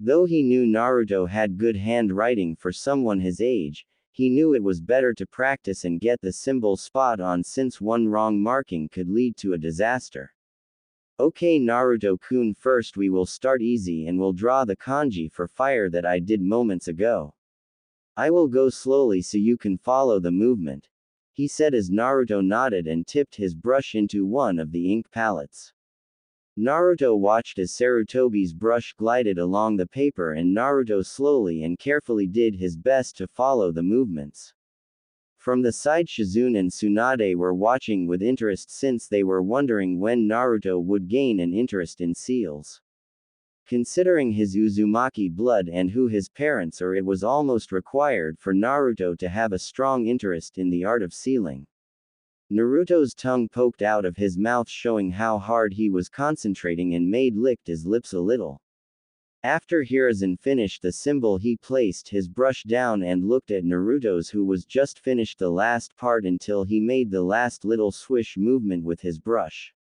Though he knew Naruto had good handwriting for someone his age, he knew it was better to practice and get the symbol spot on, since one wrong marking could lead to a disaster. Okay, Naruto-kun, first we will start easy and will draw the kanji for fire that I did moments ago. I will go slowly so you can follow the movement, he said as Naruto nodded and tipped his brush into one of the ink palettes. Naruto watched as Sarutobi's brush glided along the paper and Naruto slowly and carefully did his best to follow the movements. From the side, Shizune and Tsunade were watching with interest since they were wondering when Naruto would gain an interest in seals. Considering his Uzumaki blood and who his parents are, it was almost required for Naruto to have a strong interest in the art of sealing. Naruto's tongue poked out of his mouth, showing how hard he was concentrating, and licked his lips a little. After Hiruzen finished the symbol, he placed his brush down and looked at Naruto's, who was just finished the last part, until he made the last little swish movement with his brush.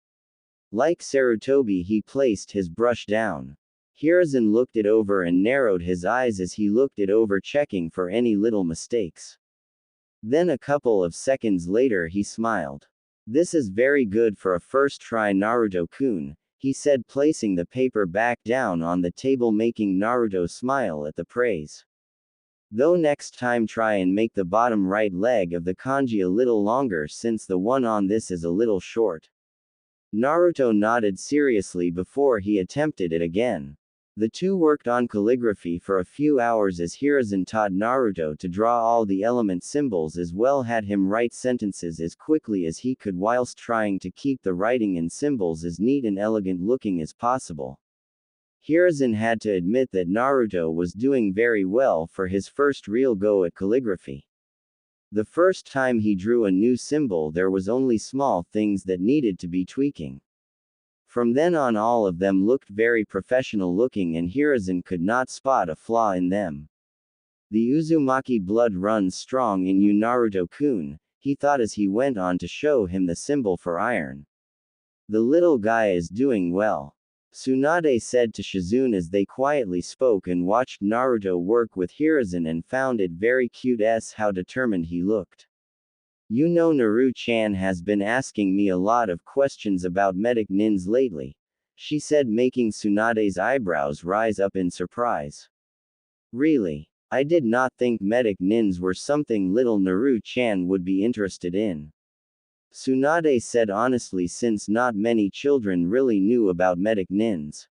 Like Sarutobi, he placed his brush down. Hiruzen looked it over and narrowed his eyes as he looked it over, checking for any little mistakes. Then a couple of seconds later he smiled. This is very good for a first try, Naruto-kun, he said, placing the paper back down on the table, making Naruto smile at the praise. Though next time try and make the bottom right leg of the kanji a little longer, since the one on this is a little short. Naruto nodded seriously before he attempted it again. The two worked on calligraphy for a few hours as Hiruzen taught Naruto to draw all the element symbols as well had him write sentences as quickly as he could whilst trying to keep the writing and symbols as neat and elegant looking as possible. Hiruzen had to admit that Naruto was doing very well for his first real go at calligraphy. The first time he drew a new symbol there was only small things that needed to be tweaking. From then on all of them looked very professional looking and Hiruzen could not spot a flaw in them. The Uzumaki blood runs strong in you, Naruto-kun, he thought as he went on to show him the symbol for iron. The little guy is doing well, Tsunade said to Shizune as they quietly spoke and watched Naruto work with Hiruzen and found it very cute how determined he looked. You know, Naru-chan has been asking me a lot of questions about medic nins lately, she said, making Tsunade's eyebrows rise up in surprise. Really? I did not think medic nins were something little Naru-chan would be interested in. Tsunade said honestly, since not many children really knew about medic nins.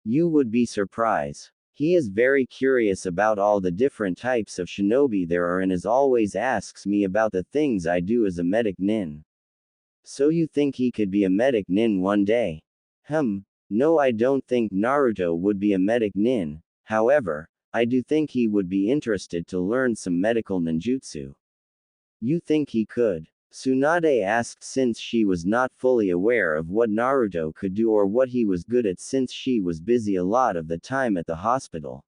You would be surprised. He is very curious about all the different types of shinobi there are and as always asks me about the things I do as a medic nin. So you think he could be a medic nin one day? No, I don't think Naruto would be a medic nin, however, I do think he would be interested to learn some medical ninjutsu. You think he could? Tsunade asked since she was not fully aware of what Naruto could do or what he was good at since she was busy a lot of the time at the hospital.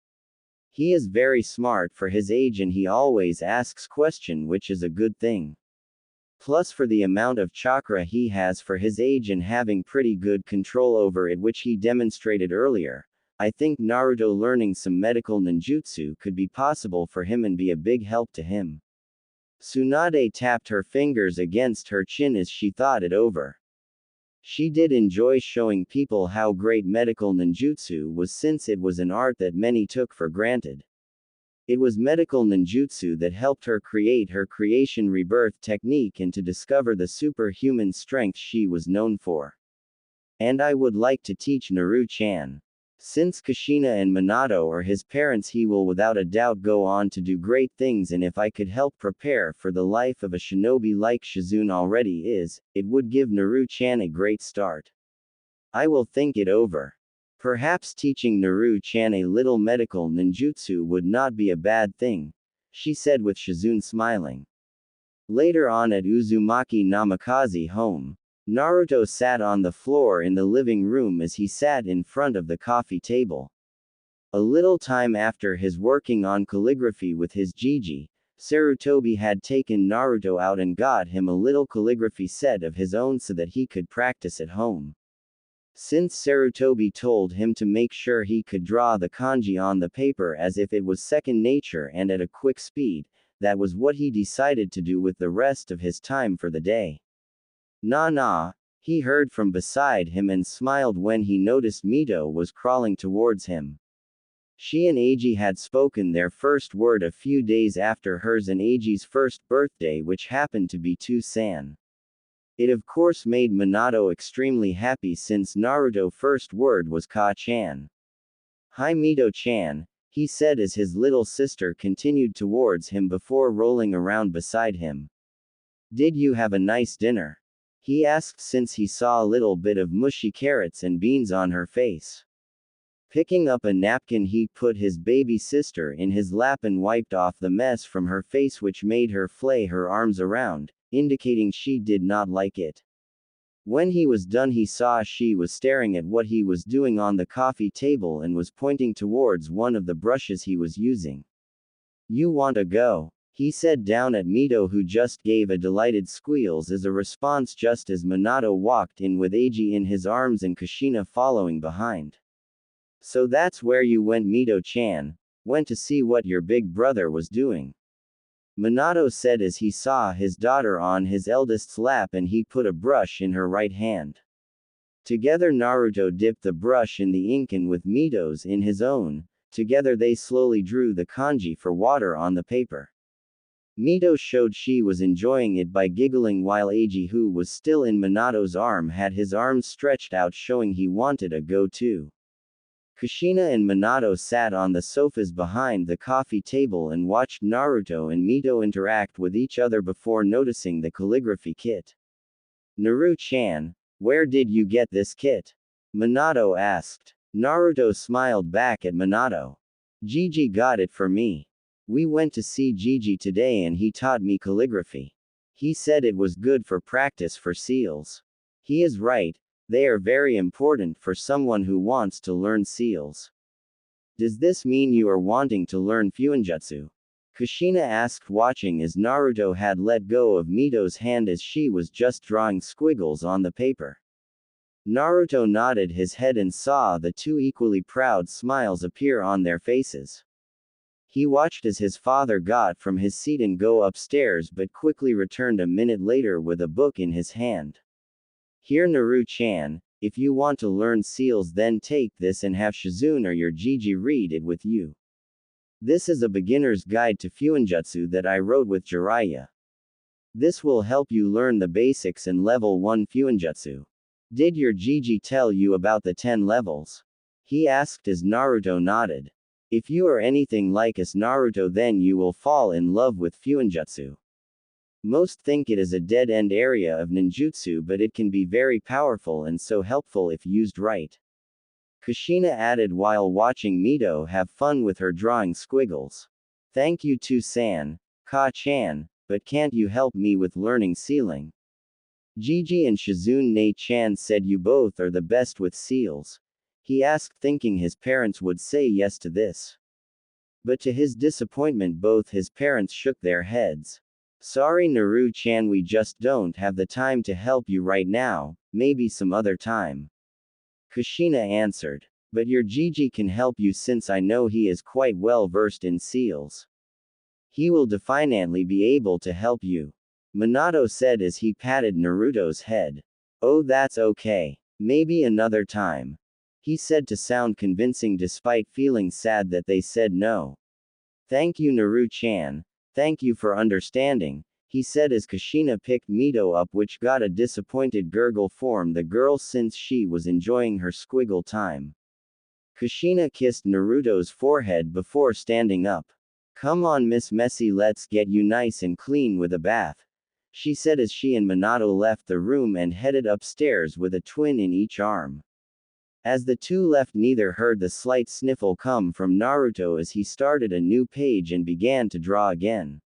He is very smart for his age and he always asks questions, which is a good thing. Plus for the amount of chakra he has for his age and having pretty good control over it, which he demonstrated earlier, I think Naruto learning some medical ninjutsu could be possible for him and be a big help to him. Tsunade tapped her fingers against her chin as she thought it over. She did enjoy showing people how great medical ninjutsu was since it was an art that many took for granted. It was medical ninjutsu that helped her create her creation rebirth technique and to discover the superhuman strength she was known for. And I would like to teach Naru-chan. Since Kushina and Minato are his parents, he will without a doubt go on to do great things, and if I could help prepare for the life of a shinobi like Shizune already is, it would give Naru-chan a great start. I will think it over. Perhaps teaching Naru-chan a little medical ninjutsu would not be a bad thing, she said with Shizune smiling. Later on at Uzumaki Namikaze home, Naruto sat on the floor in the living room as he sat in front of the coffee table. A little time after his working on calligraphy with his Jiji, Sarutobi had taken Naruto out and got him a little calligraphy set of his own so that he could practice at home. Since Sarutobi told him to make sure he could draw the kanji on the paper as if it was second nature and at a quick speed, that was what he decided to do with the rest of his time for the day. Nah, he heard from beside him and smiled when he noticed Mito was crawling towards him. She and Eiji had spoken their first word a few days after hers and Eiji's first birthday, which happened to be Tusan. It of course made Minato extremely happy since Naruto's first word was Ka-chan. Hi Mito-chan, he said as his little sister continued towards him before rolling around beside him. Did you have a nice dinner? He asked since he saw a little bit of mushy carrots and beans on her face. Picking up a napkin, he put his baby sister in his lap and wiped off the mess from her face, which made her flay her arms around, indicating she did not like it. When he was done, he saw she was staring at what he was doing on the coffee table and was pointing towards one of the brushes he was using. You want to go? He said down at Mito, who just gave a delighted squeals as a response just as Minato walked in with Eiji in his arms and Kushina following behind. So that's where you went, Mito-chan? Went to see what your big brother was doing? Minato said as he saw his daughter on his eldest's lap and he put a brush in her right hand. Together Naruto dipped the brush in the ink and with Mito's in his own, together they slowly drew the kanji for water on the paper. Mito showed she was enjoying it by giggling while Eiji, who was still in Minato's arm, had his arms stretched out showing he wanted a go too. Kushina and Minato sat on the sofas behind the coffee table and watched Naruto and Mito interact with each other before noticing the calligraphy kit. Naru-chan, where did you get this kit? Minato asked. Naruto smiled back at Minato. Gigi got it for me. We went to see Gigi today and he taught me calligraphy. He said it was good for practice for seals. He is right, they are very important for someone who wants to learn seals. Does this mean you are wanting to learn Fuinjutsu? Kushina asked, watching as Naruto had let go of Mito's hand as she was just drawing squiggles on the paper. Naruto nodded his head and saw the two equally proud smiles appear on their faces. He watched as his father got from his seat and go upstairs but quickly returned a minute later with a book in his hand. Here Naru-chan, if you want to learn seals then take this and have Shizune or your Gigi read it with you. This is a beginner's guide to Fuinjutsu that I wrote with Jiraiya. This will help you learn the basics and level 1 Fuinjutsu. Did your Gigi tell you about the 10 levels? He asked as Naruto nodded. If you are anything like us Naruto then you will fall in love with Fuinjutsu. Most think it is a dead-end area of ninjutsu but it can be very powerful and so helpful if used right. Kushina added while watching Mito have fun with her drawing squiggles. Thank you to San, Ka-chan, but can't you help me with learning sealing? Gigi and Shizune&Became said you both are the best with seals. He asked thinking his parents would say yes to this. But to his disappointment both his parents shook their heads. Sorry Naru-chan, we just don't have the time to help you right now, maybe some other time. Kushina answered. But your Gigi can help you since I know he is quite well versed in seals. He will definitely be able to help you. Minato said as he patted Naruto's head. Oh, that's okay. Maybe another time. He said to sound convincing despite feeling sad that they said no. Thank you Naru-chan. Thank you for understanding, he said as Kushina picked Mito up, which got a disappointed gurgle from the girl since she was enjoying her squiggle time. Kushina kissed Naruto's forehead before standing up. Come on Miss Messy, let's get you nice and clean with a bath, she said as she and Minato left the room and headed upstairs with a twin in each arm. As the two left neither heard the slight sniffle come from Naruto as he started a new page and began to draw again.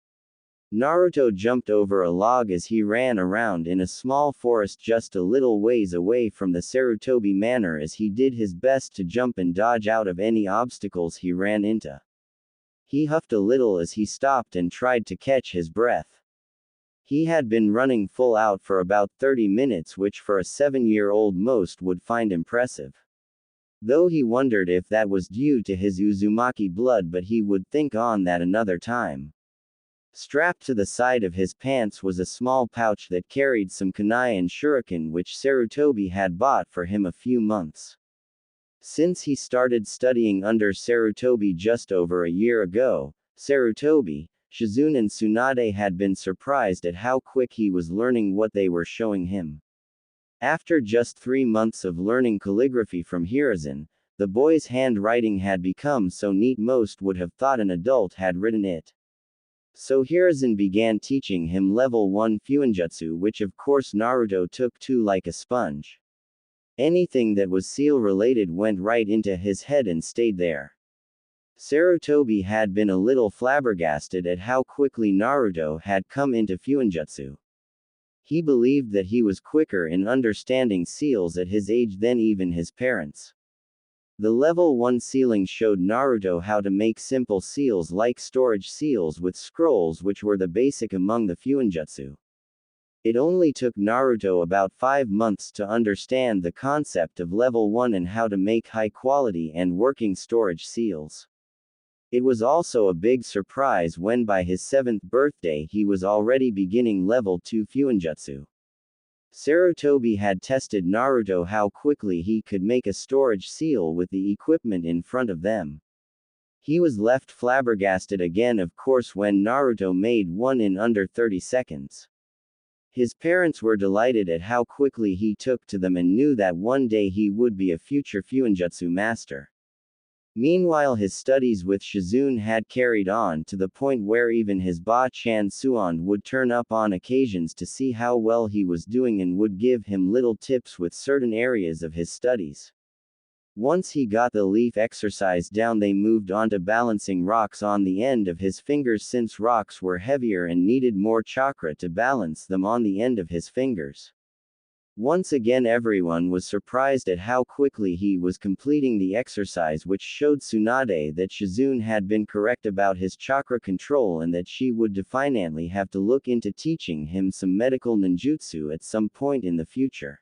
Naruto jumped over a log as he ran around in a small forest just a little ways away from the Sarutobi Manor as he did his best to jump and dodge out of any obstacles he ran into. He huffed a little as he stopped and tried to catch his breath. He had been running full out for about 30 minutes, which for a 7-year-old most would find impressive. Though he wondered if that was due to his Uzumaki blood, but he would think on that another time. Strapped to the side of his pants was a small pouch that carried some kunai and shuriken which Sarutobi had bought for him a few months. Since he started studying under Sarutobi just over a year ago, Sarutobi, Shizune and Tsunade had been surprised at how quick he was learning what they were showing him. After just 3 months of learning calligraphy from Hiruzen, the boy's handwriting had become so neat most would have thought an adult had written it. So Hiruzen began teaching him level 1 Fuinjutsu, which of course Naruto took to like a sponge. Anything that was seal related went right into his head and stayed there. Sarutobi had been a little flabbergasted at how quickly Naruto had come into Fuinjutsu. He believed that he was quicker in understanding seals at his age than even his parents. The level 1 sealing showed Naruto how to make simple seals like storage seals with scrolls, which were the basic among the Fuinjutsu. It only took Naruto about 5 months to understand the concept of level 1 and how to make high quality and working storage seals. It was also a big surprise when by his 7th birthday he was already beginning level 2 Fuinjutsu. Sarutobi had tested Naruto how quickly he could make a storage seal with the equipment in front of them. He was left flabbergasted again, of course, when Naruto made one in under 30 seconds. His parents were delighted at how quickly he took to them and knew that one day he would be a future Fuinjutsu master. Meanwhile, his studies with Shizune had carried on to the point where even his Ba-chan Suan would turn up on occasions to see how well he was doing and would give him little tips with certain areas of his studies. Once he got the leaf exercise down, they moved on to balancing rocks on the end of his fingers, since rocks were heavier and needed more chakra to balance them on the end of his fingers. Once again, everyone was surprised at how quickly he was completing the exercise, which showed Tsunade that Shizune had been correct about his chakra control and that she would definitely have to look into teaching him some medical ninjutsu at some point in the future.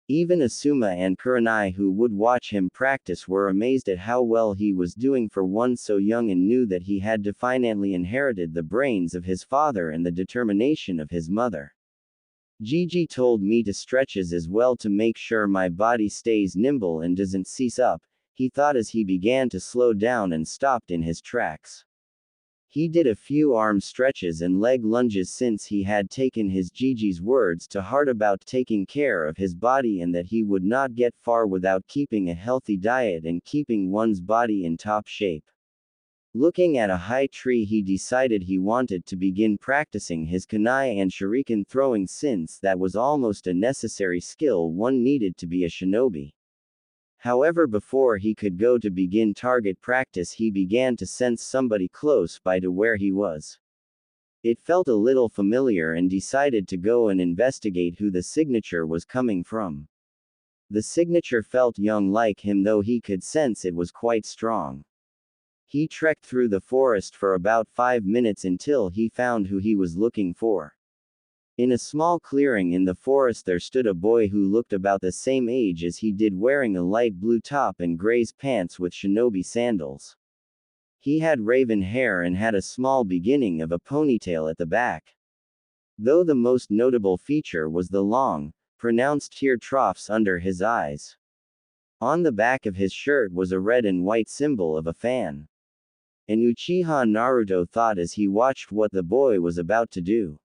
Even Asuma and Kurenai, who would watch him practice, were amazed at how well he was doing for one so young and knew that he had definitely inherited the brains of his father and the determination of his mother. Gigi told me to stretches as well to make sure my body stays nimble and doesn't seize up, he thought as he began to slow down and stopped in his tracks. He did a few arm stretches and leg lunges since he had taken his Gigi's words to heart about taking care of his body and that he would not get far without keeping a healthy diet and keeping one's body in top shape. Looking at a high tree, he decided he wanted to begin practicing his kunai and shuriken throwing, since that was almost a necessary skill one needed to be a shinobi. However, before he could go to begin target practice, he began to sense somebody close by to where he was. It felt a little familiar and decided to go and investigate who the signature was coming from. The signature felt young like him, though he could sense it was quite strong. He trekked through the forest for about 5 minutes until he found who he was looking for. In a small clearing in the forest there stood a boy who looked about the same age as he did, wearing a light blue top and gray pants with shinobi sandals. He had raven hair and had a small beginning of a ponytail at the back. Though the most notable feature was the long, pronounced tear troughs under his eyes. On the back of his shirt was a red and white symbol of a fan. And Uchiha Naruto thought as he watched what the boy was about to do.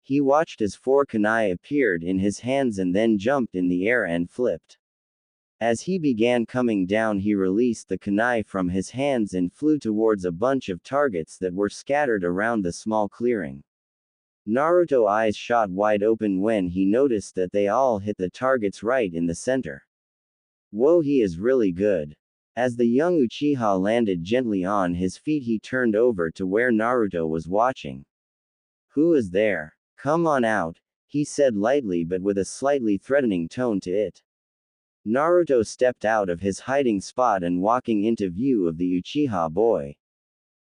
He watched as 4 kunai appeared in his hands and then jumped in the air and flipped. As he began coming down, he released the kunai from his hands and flew towards a bunch of targets that were scattered around the small clearing. Naruto's eyes shot wide open when he noticed that they all hit the targets right in the center. Whoa, he is really good. As the young Uchiha landed gently on his feet, he turned over to where Naruto was watching. "Who is there? Come on out," he said lightly but with a slightly threatening tone to it. Naruto stepped out of his hiding spot and walking into view of the Uchiha boy.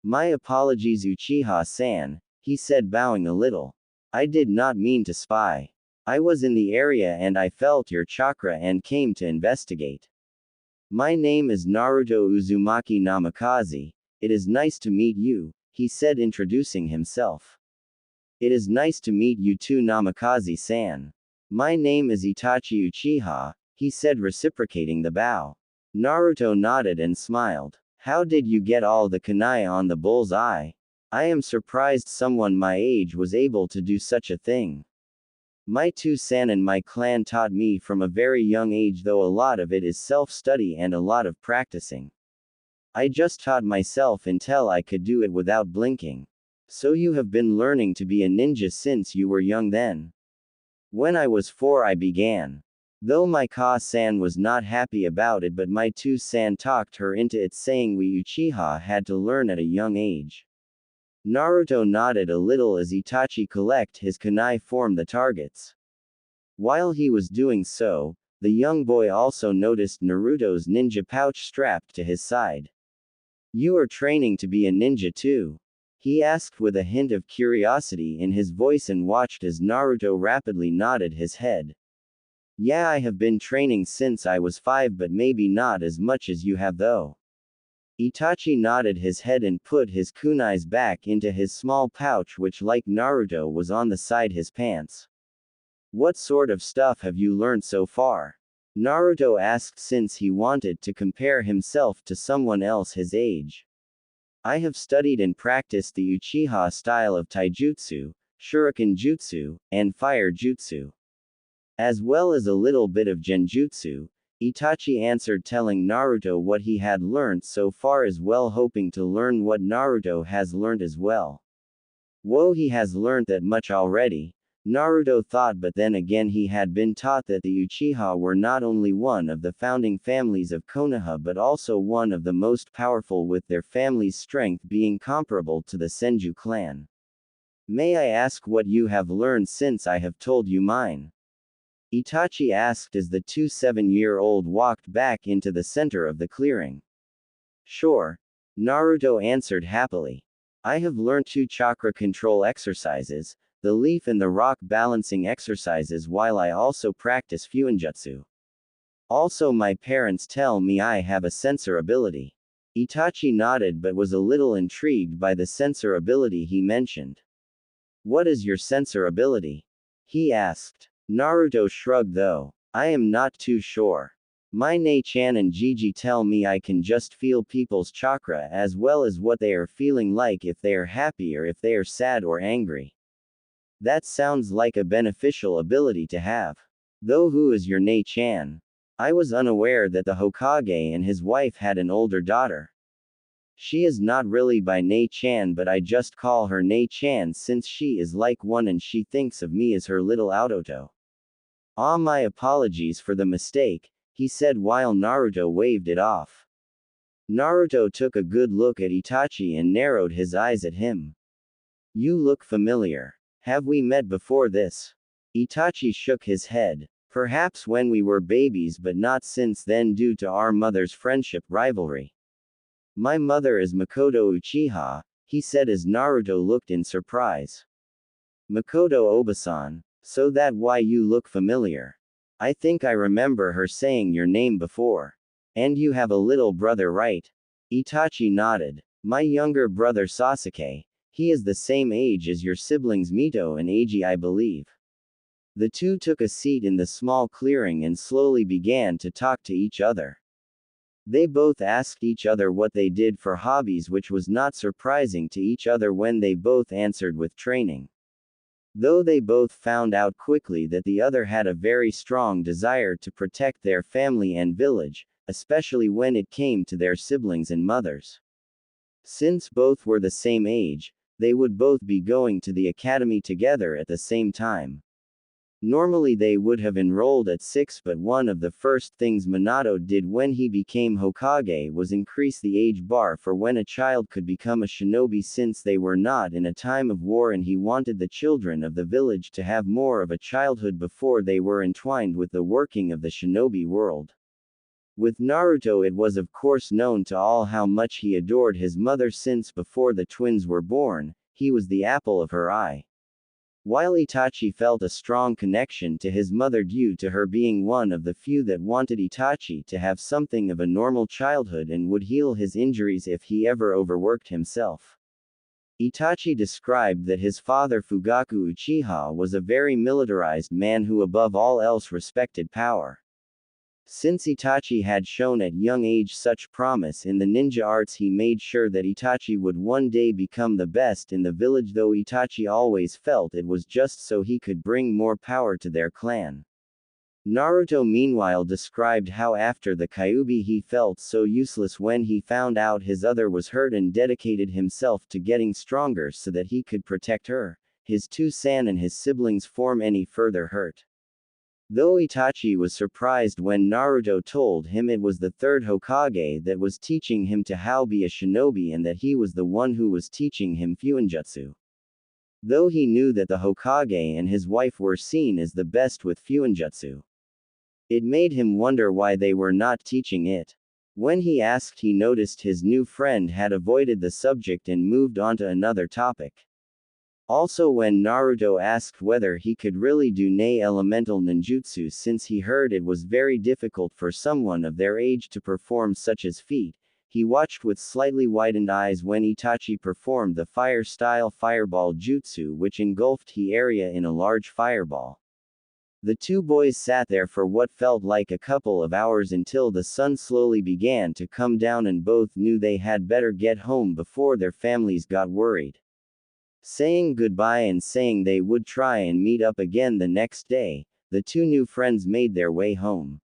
"My apologies, Uchiha-san," he said, bowing a little. "I did not mean to spy. I was in the area and I felt your chakra and came to investigate. My name is Naruto Uzumaki Namikaze. It is nice to meet you," he said, introducing himself. "It is nice to meet you too, Namikaze-san. My name is Itachi Uchiha," he said, reciprocating the bow. Naruto nodded and smiled. "How did you get all the kunai on the bull's eye? I am surprised someone my age was able to do such a thing. My two-san and my clan taught me from a very young age, though a lot of it is self-study and a lot of practicing. I just taught myself until I could do it without blinking. So you have been learning to be a ninja since you were young then?" "When I was 4 I began. Though my ka-san was not happy about it, but my two-san talked her into it, saying we Uchiha had to learn at a young age." Naruto nodded a little as Itachi collect his kunai form the targets. While he was doing so, the young boy also noticed Naruto's ninja pouch strapped to his side. "You are training to be a ninja too?" he asked with a hint of curiosity in his voice and watched as Naruto rapidly nodded his head. "Yeah, I have been training since I was 5, but maybe not as much as you have though." Itachi nodded his head and put his kunais back into his small pouch, which, like Naruto, was on the side his pants. What sort of stuff have you learned so far? Naruto asked, since he wanted to compare himself to someone else his age. I have studied and practiced the Uchiha style of taijutsu, shuriken jutsu, and fire jutsu, as well as a little bit of genjutsu, Itachi answered, telling Naruto what he had learned so far as well, hoping to learn what Naruto has learned as well. Whoa, he has learned that much already, Naruto thought, but then again he had been taught that the Uchiha were not only one of the founding families of Konoha but also one of the most powerful, with their family's strength being comparable to the Senju clan. May I ask what you have learned since I have told you mine? Itachi asked as the two 7-year-old walked back into the center of the clearing. Sure. Naruto answered happily. I have learned 2 chakra control exercises, the leaf and the rock balancing exercises, while I also practice fuinjutsu. Also, my parents tell me I have a sensor ability. Itachi nodded but was a little intrigued by the sensor ability he mentioned. What is your sensor ability? He asked. Naruto shrugged, though. I am not too sure. My Nei-chan and Gigi tell me I can just feel people's chakra as well as what they are feeling, like if they are happy or if they are sad or angry. That sounds like a beneficial ability to have. Though who is your Nei-chan? I was unaware that the Hokage and his wife had an older daughter. She is not really by Nei-chan, but I just call her Nei-chan since she is like one and she thinks of me as her little Autoto. Ah, my apologies for the mistake, he said while Naruto waved it off. Naruto took a good look at Itachi and narrowed his eyes at him. You look familiar. Have we met before this? Itachi shook his head. Perhaps when we were babies, but not since then due to our mother's friendship rivalry. My mother is Makoto Uchiha, he said as Naruto looked in surprise. Makoto Obasan. So that why you look familiar. I think I remember her saying your name before. And you have a little brother, right? Itachi nodded. My younger brother Sasuke. He is the same age as your siblings Mito and Eiji, I believe. The two took a seat in the small clearing and slowly began to talk to each other. They both asked each other what they did for hobbies, which was not surprising to each other when they both answered with training. Though they both found out quickly that the other had a very strong desire to protect their family and village, especially when it came to their siblings and mothers. Since both were the same age, they would both be going to the academy together at the same time. Normally they would have enrolled at 6, but one of the first things Minato did when he became Hokage was increase the age bar for when a child could become a shinobi, since they were not in a time of war and he wanted the children of the village to have more of a childhood before they were entwined with the working of the shinobi world. With Naruto, it was of course known to all how much he adored his mother, since before the twins were born, he was the apple of her eye. While Itachi felt a strong connection to his mother due to her being one of the few that wanted Itachi to have something of a normal childhood and would heal his injuries if he ever overworked himself. Itachi described that his father Fugaku Uchiha was a very militarized man who above all else respected power. Since Itachi had shown at young age such promise in the ninja arts, he made sure that Itachi would one day become the best in the village, though Itachi always felt it was just so he could bring more power to their clan. Naruto meanwhile described how after the Kyuubi he felt so useless when he found out his other was hurt and dedicated himself to getting stronger so that he could protect her, his two san and his siblings from any further hurt. Though Itachi was surprised when Naruto told him it was the third Hokage that was teaching him to how be a shinobi and that he was the one who was teaching him fuinjutsu. Though he knew that the Hokage and his wife were seen as the best with fuinjutsu, it made him wonder why they were not teaching it. When he asked, he noticed his new friend had avoided the subject and moved on to another topic. Also, when Naruto asked whether he could really do Nei elemental ninjutsu, since he heard it was very difficult for someone of their age to perform such as feat, he watched with slightly widened eyes when Itachi performed the fire-style fireball jutsu which engulfed the area in a large fireball. The two boys sat there for what felt like a couple of hours until the sun slowly began to come down and both knew they had better get home before their families got worried. Saying goodbye and saying they would try and meet up again the next day, the two new friends made their way home.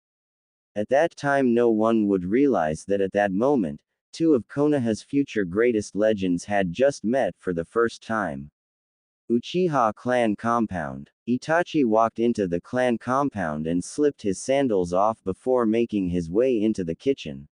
At that time no one would realize that at that moment, two of Konoha's future greatest legends had just met for the first time. Uchiha clan compound. Itachi walked into the clan compound and slipped his sandals off before making his way into the kitchen.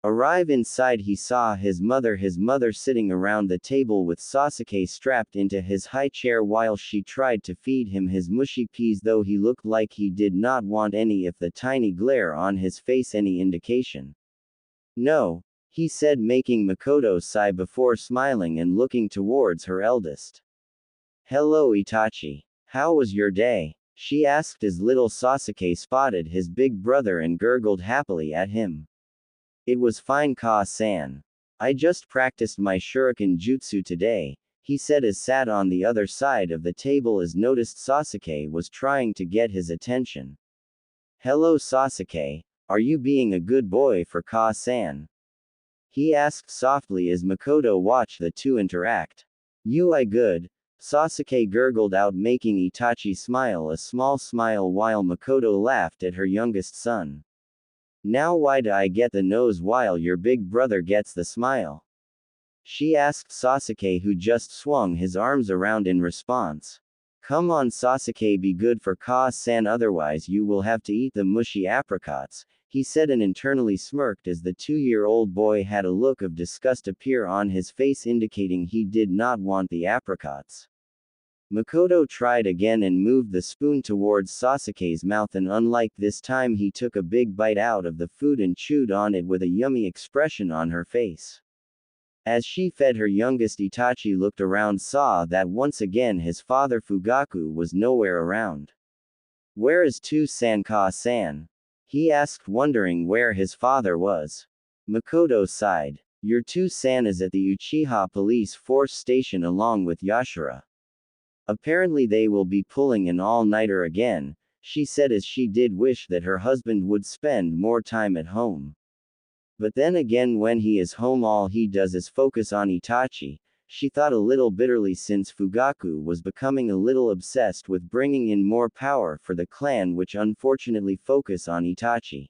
Arrive inside he saw his mother sitting around the table with Sasuke strapped into his high chair while she tried to feed him his mushy peas though he looked like he did not want any if the tiny glare on his face any indication. No, he said making Makoto sigh before smiling and looking towards her eldest. Hello Itachi. How was your day? She asked as little Sasuke spotted his big brother and gurgled happily at him. It was fine Ka-san. I just practiced my shuriken jutsu today, he said as sat on the other side of the table as noticed Sasuke was trying to get his attention. Hello Sasuke, are you being a good boy for Ka-san? He asked softly as Makoto watched the two interact. You I good, Sasuke gurgled out making Itachi smile a small smile while Makoto laughed at her youngest son. Now why do I get the nose while your big brother gets the smile? She asked Sasuke who just swung his arms around in response. Come on Sasuke be good for Ka-san otherwise you will have to eat the mushy apricots, he said and internally smirked as the 2-year-old boy had a look of disgust appear on his face indicating he did not want the apricots. Makoto tried again and moved the spoon towards Sasuke's mouth and unlike this time he took a big bite out of the food and chewed on it with a yummy expression on her face. As she fed her youngest Itachi looked around saw that once again his father Fugaku was nowhere around. Where is Tu-san Ka-san? He asked wondering where his father was. Makoto sighed. Your Tu-san is at the Uchiha police force station along with Yashira. Apparently they will be pulling an all-nighter again, she said as she did wish that her husband would spend more time at home. But then again when he is home all he does is focus on Itachi, she thought a little bitterly since Fugaku was becoming a little obsessed with bringing in more power for the clan which unfortunately focus on Itachi.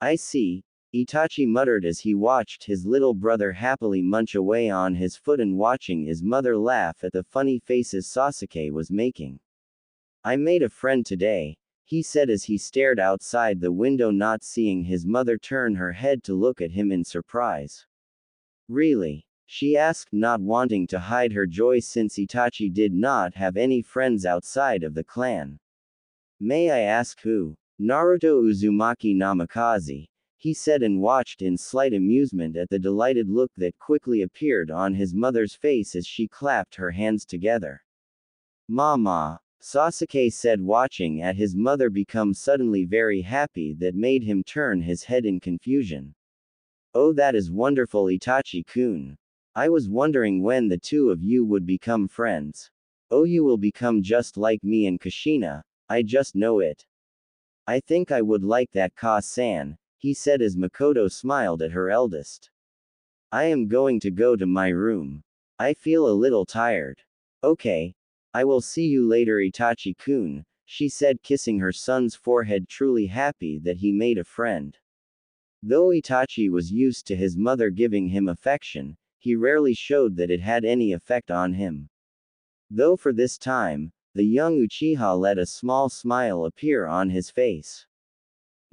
I see, Itachi muttered as he watched his little brother happily munch away on his foot and watching his mother laugh at the funny faces Sasuke was making. I made a friend today, he said as he stared outside the window not seeing his mother turn her head to look at him in surprise. Really? She asked not wanting to hide her joy since Itachi did not have any friends outside of the clan. May I ask who? Naruto Uzumaki Namikaze, he said and watched in slight amusement at the delighted look that quickly appeared on his mother's face as she clapped her hands together. Mama, Sasuke said watching at his mother become suddenly very happy that made him turn his head in confusion. Oh that is wonderful Itachi-kun. I was wondering when the two of you would become friends. Oh you will become just like me and Kushina, I just know it. I think I would like that Ka-san, he said as Makoto smiled at her eldest. I am going to go to my room. I feel a little tired. Okay. I will see you later Itachi-kun, she said kissing her son's forehead truly happy that he made a friend. Though Itachi was used to his mother giving him affection, he rarely showed that it had any effect on him. Though for this time, the young Uchiha let a small smile appear on his face.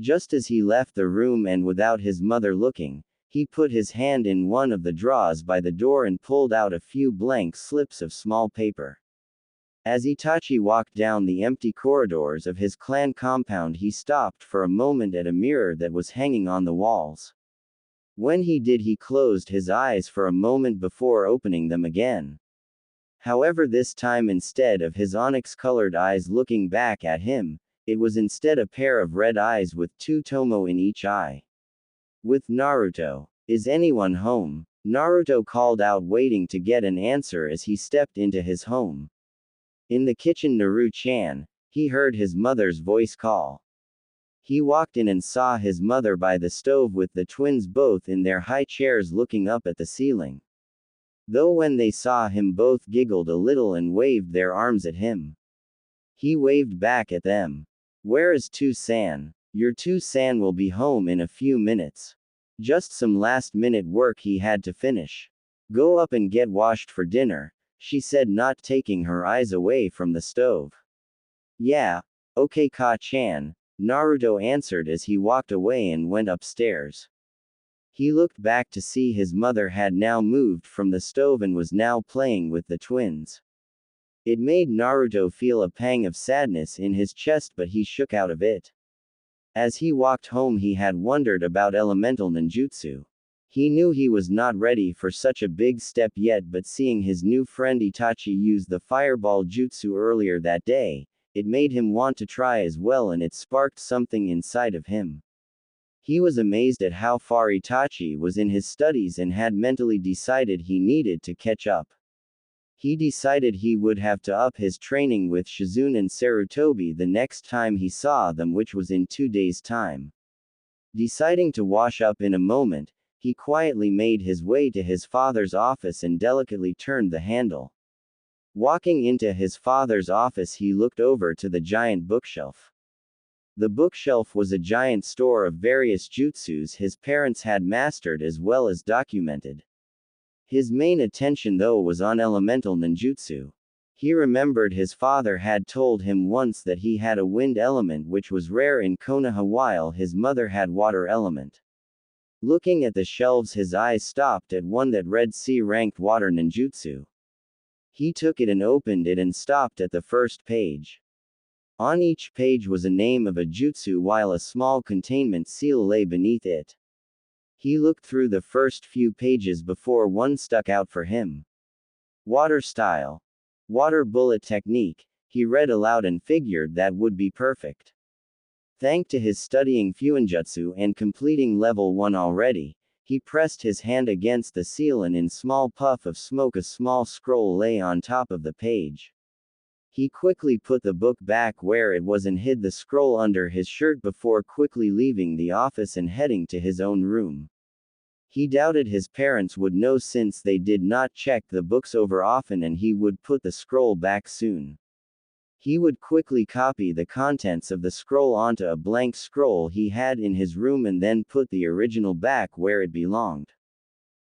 Just as he left the room and without his mother looking, he put his hand in one of the drawers by the door and pulled out a few blank slips of small paper. As Itachi walked down the empty corridors of his clan compound he stopped for a moment at a mirror that was hanging on the walls. When he did he closed his eyes for a moment before opening them again. However this time instead of his onyx-colored eyes looking back at him, it was instead a pair of red eyes with two tomo in each eye. With Naruto. Is anyone home? Naruto called out, waiting to get an answer as he stepped into his home. In the kitchen, Naru-chan, he heard his mother's voice call. He walked in and saw his mother by the stove with the twins both in their high chairs looking up at the ceiling. Though when they saw him, both giggled a little and waved their arms at him. He waved back at them. Where is Tu-san? Your Tu-san will be home in a few minutes. Just some last-minute work he had to finish. Go up and get washed for dinner, she said, not taking her eyes away from the stove. Yeah, okay Ka-chan, Naruto answered as he walked away and went upstairs. He looked back to see his mother had now moved from the stove and was now playing with the twins. It made Naruto feel a pang of sadness in his chest, but he shook out of it. As he walked home, he had wondered about elemental ninjutsu. He knew he was not ready for such a big step yet, but seeing his new friend Itachi use the fireball jutsu earlier that day, it made him want to try as well, and it sparked something inside of him. He was amazed at how far Itachi was in his studies and had mentally decided he needed to catch up. He decided he would have to up his training with Shizune and Sarutobi the next time he saw them, which was in 2 days' time. Deciding to wash up in a moment, he quietly made his way to his father's office and delicately turned the handle. Walking into his father's office, he looked over to the giant bookshelf. The bookshelf was a giant store of various jutsus his parents had mastered as well as documented. His main attention though was on elemental ninjutsu. He remembered his father had told him once that he had a wind element which was rare in Konoha while his mother had water element. Looking at the shelves, his eyes stopped at one that read C-ranked water ninjutsu. He took it and opened it and stopped at the first page. On each page was a name of a jutsu while a small containment seal lay beneath it. He looked through the first few pages before one stuck out for him. Water style. Water bullet technique, he read aloud and figured that would be perfect. Thanks to his studying Fuinjutsu and completing level 1 already, he pressed his hand against the seal and in small puff of smoke a small scroll lay on top of the page. He quickly put the book back where it was and hid the scroll under his shirt before quickly leaving the office and heading to his own room. He doubted his parents would know since they did not check the books over often, and he would put the scroll back soon. He would quickly copy the contents of the scroll onto a blank scroll he had in his room and then put the original back where it belonged.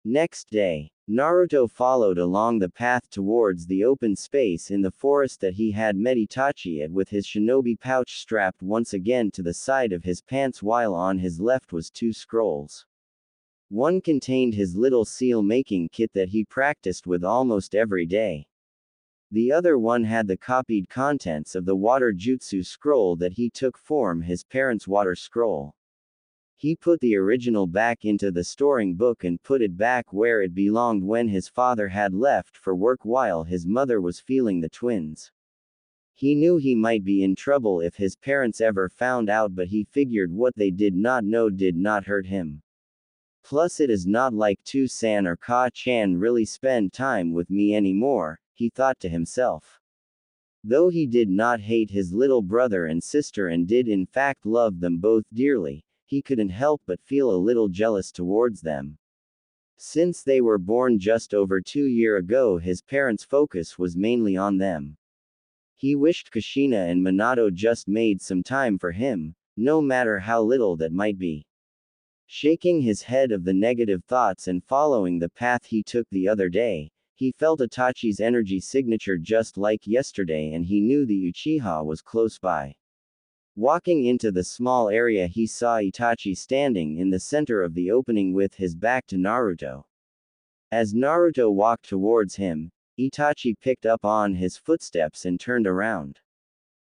Next day, Naruto followed along the path towards the open space in the forest that he had met Itachi at with his shinobi pouch strapped once again to the side of his pants, while on his left was 2 scrolls. One contained his little seal-making kit that he practiced with almost every day. The other one had the copied contents of the water jutsu scroll that he took from his parents' water scroll. He put the original back into the storing book and put it back where it belonged when his father had left for work while his mother was feeling the twins. He knew he might be in trouble if his parents ever found out, but he figured what they did not know did not hurt him. Plus, it is not like Tu-san or Ka-chan really spend time with me anymore, he thought to himself. Though he did not hate his little brother and sister and did in fact love them both dearly, he couldn't help but feel a little jealous towards them. Since they were born just over 2 years ago, his parents' focus was mainly on them. He wished Kushina and Minato just made some time for him, no matter how little that might be. Shaking his head of the negative thoughts and following the path he took the other day, he felt Itachi's energy signature just like yesterday, and he knew the Uchiha was close by. Walking into the small area, he saw Itachi standing in the center of the opening with his back to Naruto. As Naruto walked towards him, Itachi picked up on his footsteps and turned around.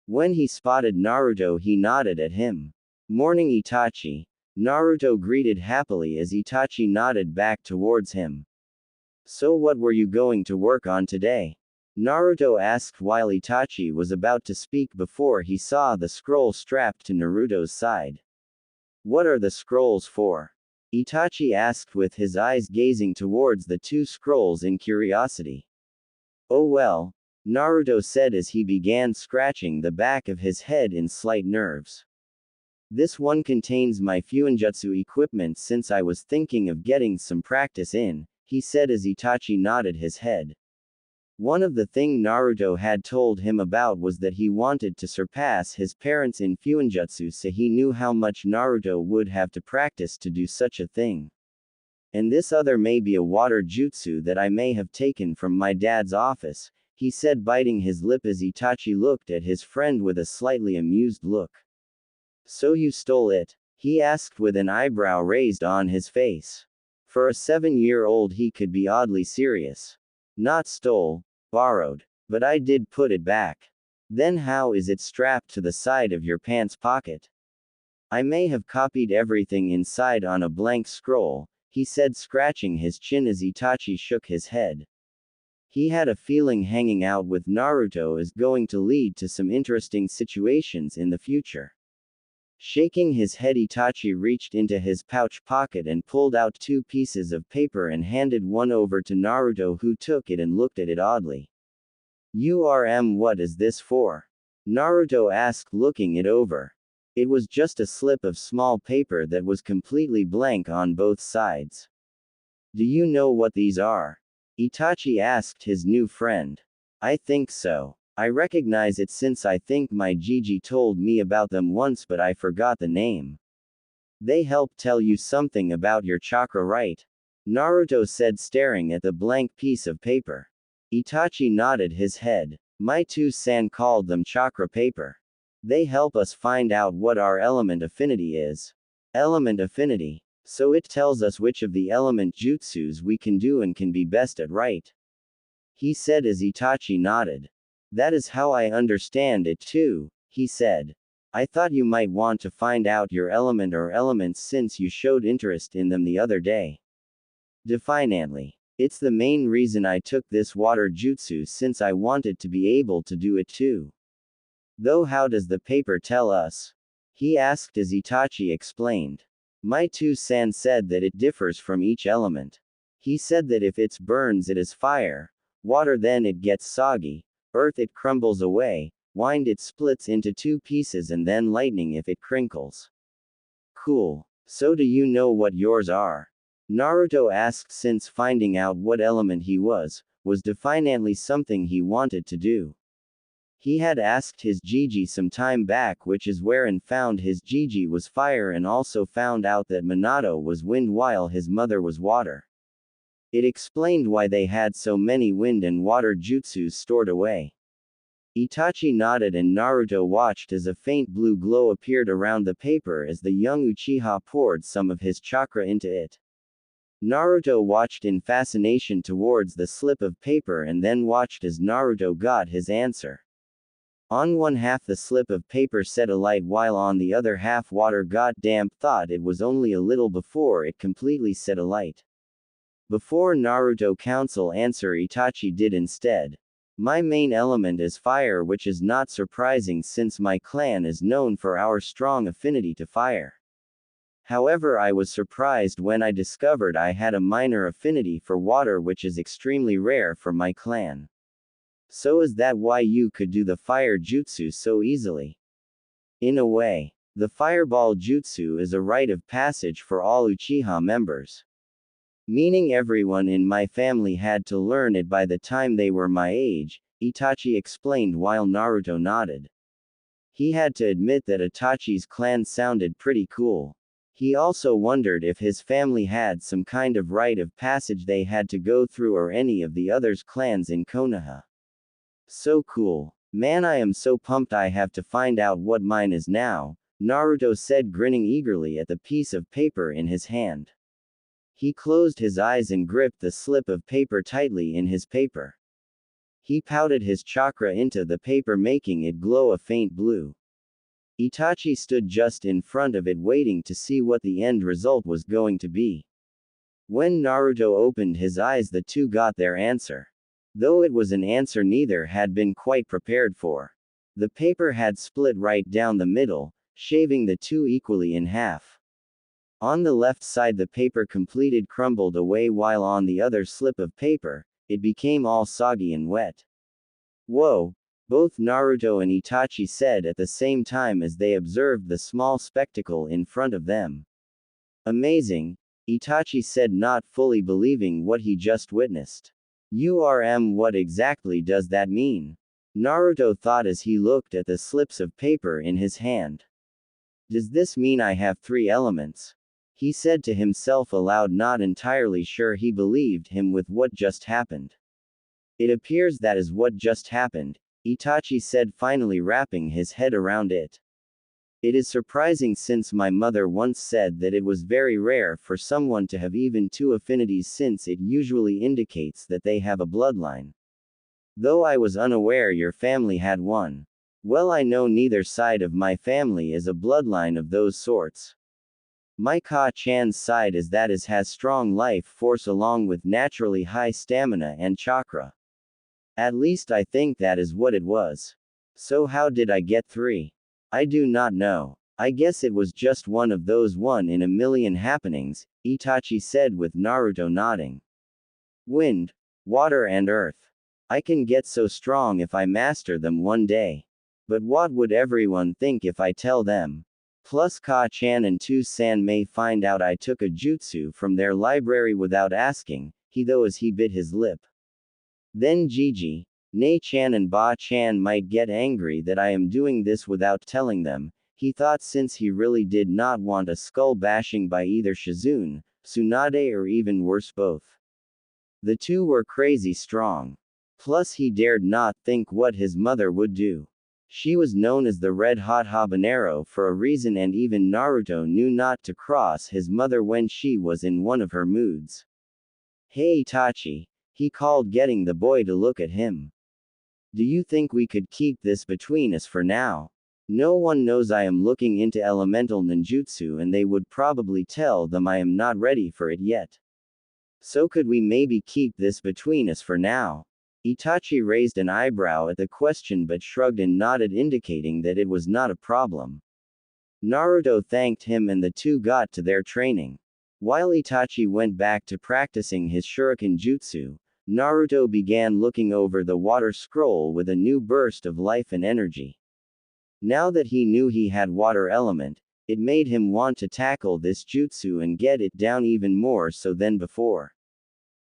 When he spotted Naruto, he nodded at him. "Morning, Itachi," Naruto greeted happily as Itachi nodded back towards him. "So what were you going to work on today?" Naruto asked while Itachi was about to speak before he saw the scroll strapped to Naruto's side. "What are the scrolls for?" Itachi asked with his eyes gazing towards the two scrolls in curiosity. Oh well, Naruto said as he began scratching the back of his head in slight nerves. This one contains my fuinjutsu equipment since I was thinking of getting some practice in, he said as Itachi nodded his head. One of the thing Naruto had told him about was that he wanted to surpass his parents in fuinjutsu, so he knew how much Naruto would have to practice to do such a thing. And this other may be a water jutsu that I may have taken from my dad's office, he said, biting his lip as Itachi looked at his friend with a slightly amused look. So you stole it? He asked with an eyebrow raised on his face. For a 7-year-old he could be oddly serious. Not stole, borrowed. But I did put it back. Then how is it strapped to the side of your pants pocket? I may have copied everything inside on a blank scroll, he said, scratching his chin as Itachi shook his head. He had a feeling hanging out with Naruto is going to lead to some interesting situations in the future. Shaking his head, Itachi reached into his pouch pocket and pulled out 2 pieces of paper and handed one over to Naruto, who took it and looked at it oddly. What is this for? Naruto asked, looking it over. It was just a slip of small paper that was completely blank on both sides. Do you know what these are? Itachi asked his new friend. I think so. I recognize it since I think my Gigi told me about them once, but I forgot the name. They help tell you something about your chakra, right? Naruto said, staring at the blank piece of paper. Itachi nodded his head. My two-san called them chakra paper. They help us find out what our element affinity is. Element affinity. So it tells us which of the element jutsus we can do and can be best at, right? He said as Itachi nodded. That is how I understand it too, he said. I thought you might want to find out your element or elements since you showed interest in them the other day. Defiantly. It's the main reason I took this water jutsu, since I wanted to be able to do it too. Though how does the paper tell us? He asked as Itachi explained. My two-san said that it differs from each element. He said that if it burns it is fire, water then it gets soggy, earth it crumbles away, wind it splits into 2 pieces, and then lightning if it crinkles. Cool. So do you know what yours are? Naruto asked, since finding out what element he was defiantly something he wanted to do. He had asked his Gigi some time back, which is wherein found his Gigi was fire, and also found out that Minato was wind while his mother was water. It explained why they had so many wind and water jutsus stored away. Itachi nodded and Naruto watched as a faint blue glow appeared around the paper as the young Uchiha poured some of his chakra into it. Naruto watched in fascination towards the slip of paper and then watched as Naruto got his answer. On one half the slip of paper set alight while on the other half water got damp. Thought it was only a little before it completely set alight. Before Naruto counsel answer, Itachi did instead. My main element is fire, which is not surprising since my clan is known for our strong affinity to fire. However, I was surprised when I discovered I had a minor affinity for water, which is extremely rare for my clan. So is that why you could do the fire jutsu so easily? In a way, the fireball jutsu is a rite of passage for all Uchiha members. Meaning everyone in my family had to learn it by the time they were my age, Itachi explained while Naruto nodded. He had to admit that Itachi's clan sounded pretty cool. He also wondered if his family had some kind of rite of passage they had to go through, or any of the others' clans in Konoha. So cool. Man, I am so pumped. I have to find out what mine is now, Naruto said, grinning eagerly at the piece of paper in his hand. He closed his eyes and gripped the slip of paper tightly in his paper. He pouted his chakra into the paper, making it glow a faint blue. Itachi stood just in front of it, waiting to see what the end result was going to be. When Naruto opened his eyes, the two got their answer. Though it was an answer neither had been quite prepared for. The paper had split right down the middle, shaving the two equally in half. On the left side the paper completed crumbled away, while on the other slip of paper, it became all soggy and wet. Whoa! Both Naruto and Itachi said at the same time as they observed the small spectacle in front of them. Amazing, Itachi said, not fully believing what he just witnessed. What exactly does that mean? Naruto thought as he looked at the slips of paper in his hand. Does this mean I have 3 elements? He said to himself aloud, not entirely sure he believed him with what just happened. It appears that is what just happened, Itachi said, finally wrapping his head around it. It is surprising, since my mother once said that it was very rare for someone to have even 2 affinities, since it usually indicates that they have a bloodline. Though I was unaware your family had one. Well, I know neither side of my family is a bloodline of those sorts. My Ka-chan's side has strong life force along with naturally high stamina and chakra. At least I think that is what it was. So how did I get 3? I do not know. I guess it was just one of those 1 in a million happenings, Itachi said with Naruto nodding. Wind, water and earth. I can get so strong if I master them one day. But what would everyone think if I tell them? Plus Ka-chan and Tu-san may find out I took a jutsu from their library without asking, as he bit his lip. Then Gigi, Nei-chan and Ba-chan might get angry that I am doing this without telling them, he thought, since he really did not want a skull bashing by either Shizune, Tsunade, or even worse, both. The 2 were crazy strong. Plus he dared not think what his mother would do. She was known as the red-hot habanero for a reason, and even Naruto knew not to cross his mother when she was in one of her moods. Hey Itachi, he called, getting the boy to look at him. Do you think we could keep this between us for now? No one knows I am looking into elemental ninjutsu, and they would probably tell them I am not ready for it yet. So could we maybe keep this between us for now? Itachi raised an eyebrow at the question but shrugged and nodded, indicating that it was not a problem. Naruto thanked him and the 2 got to their training. While Itachi went back to practicing his shuriken jutsu, Naruto began looking over the water scroll with a new burst of life and energy. Now that he knew he had water element, it made him want to tackle this jutsu and get it down even more so than before.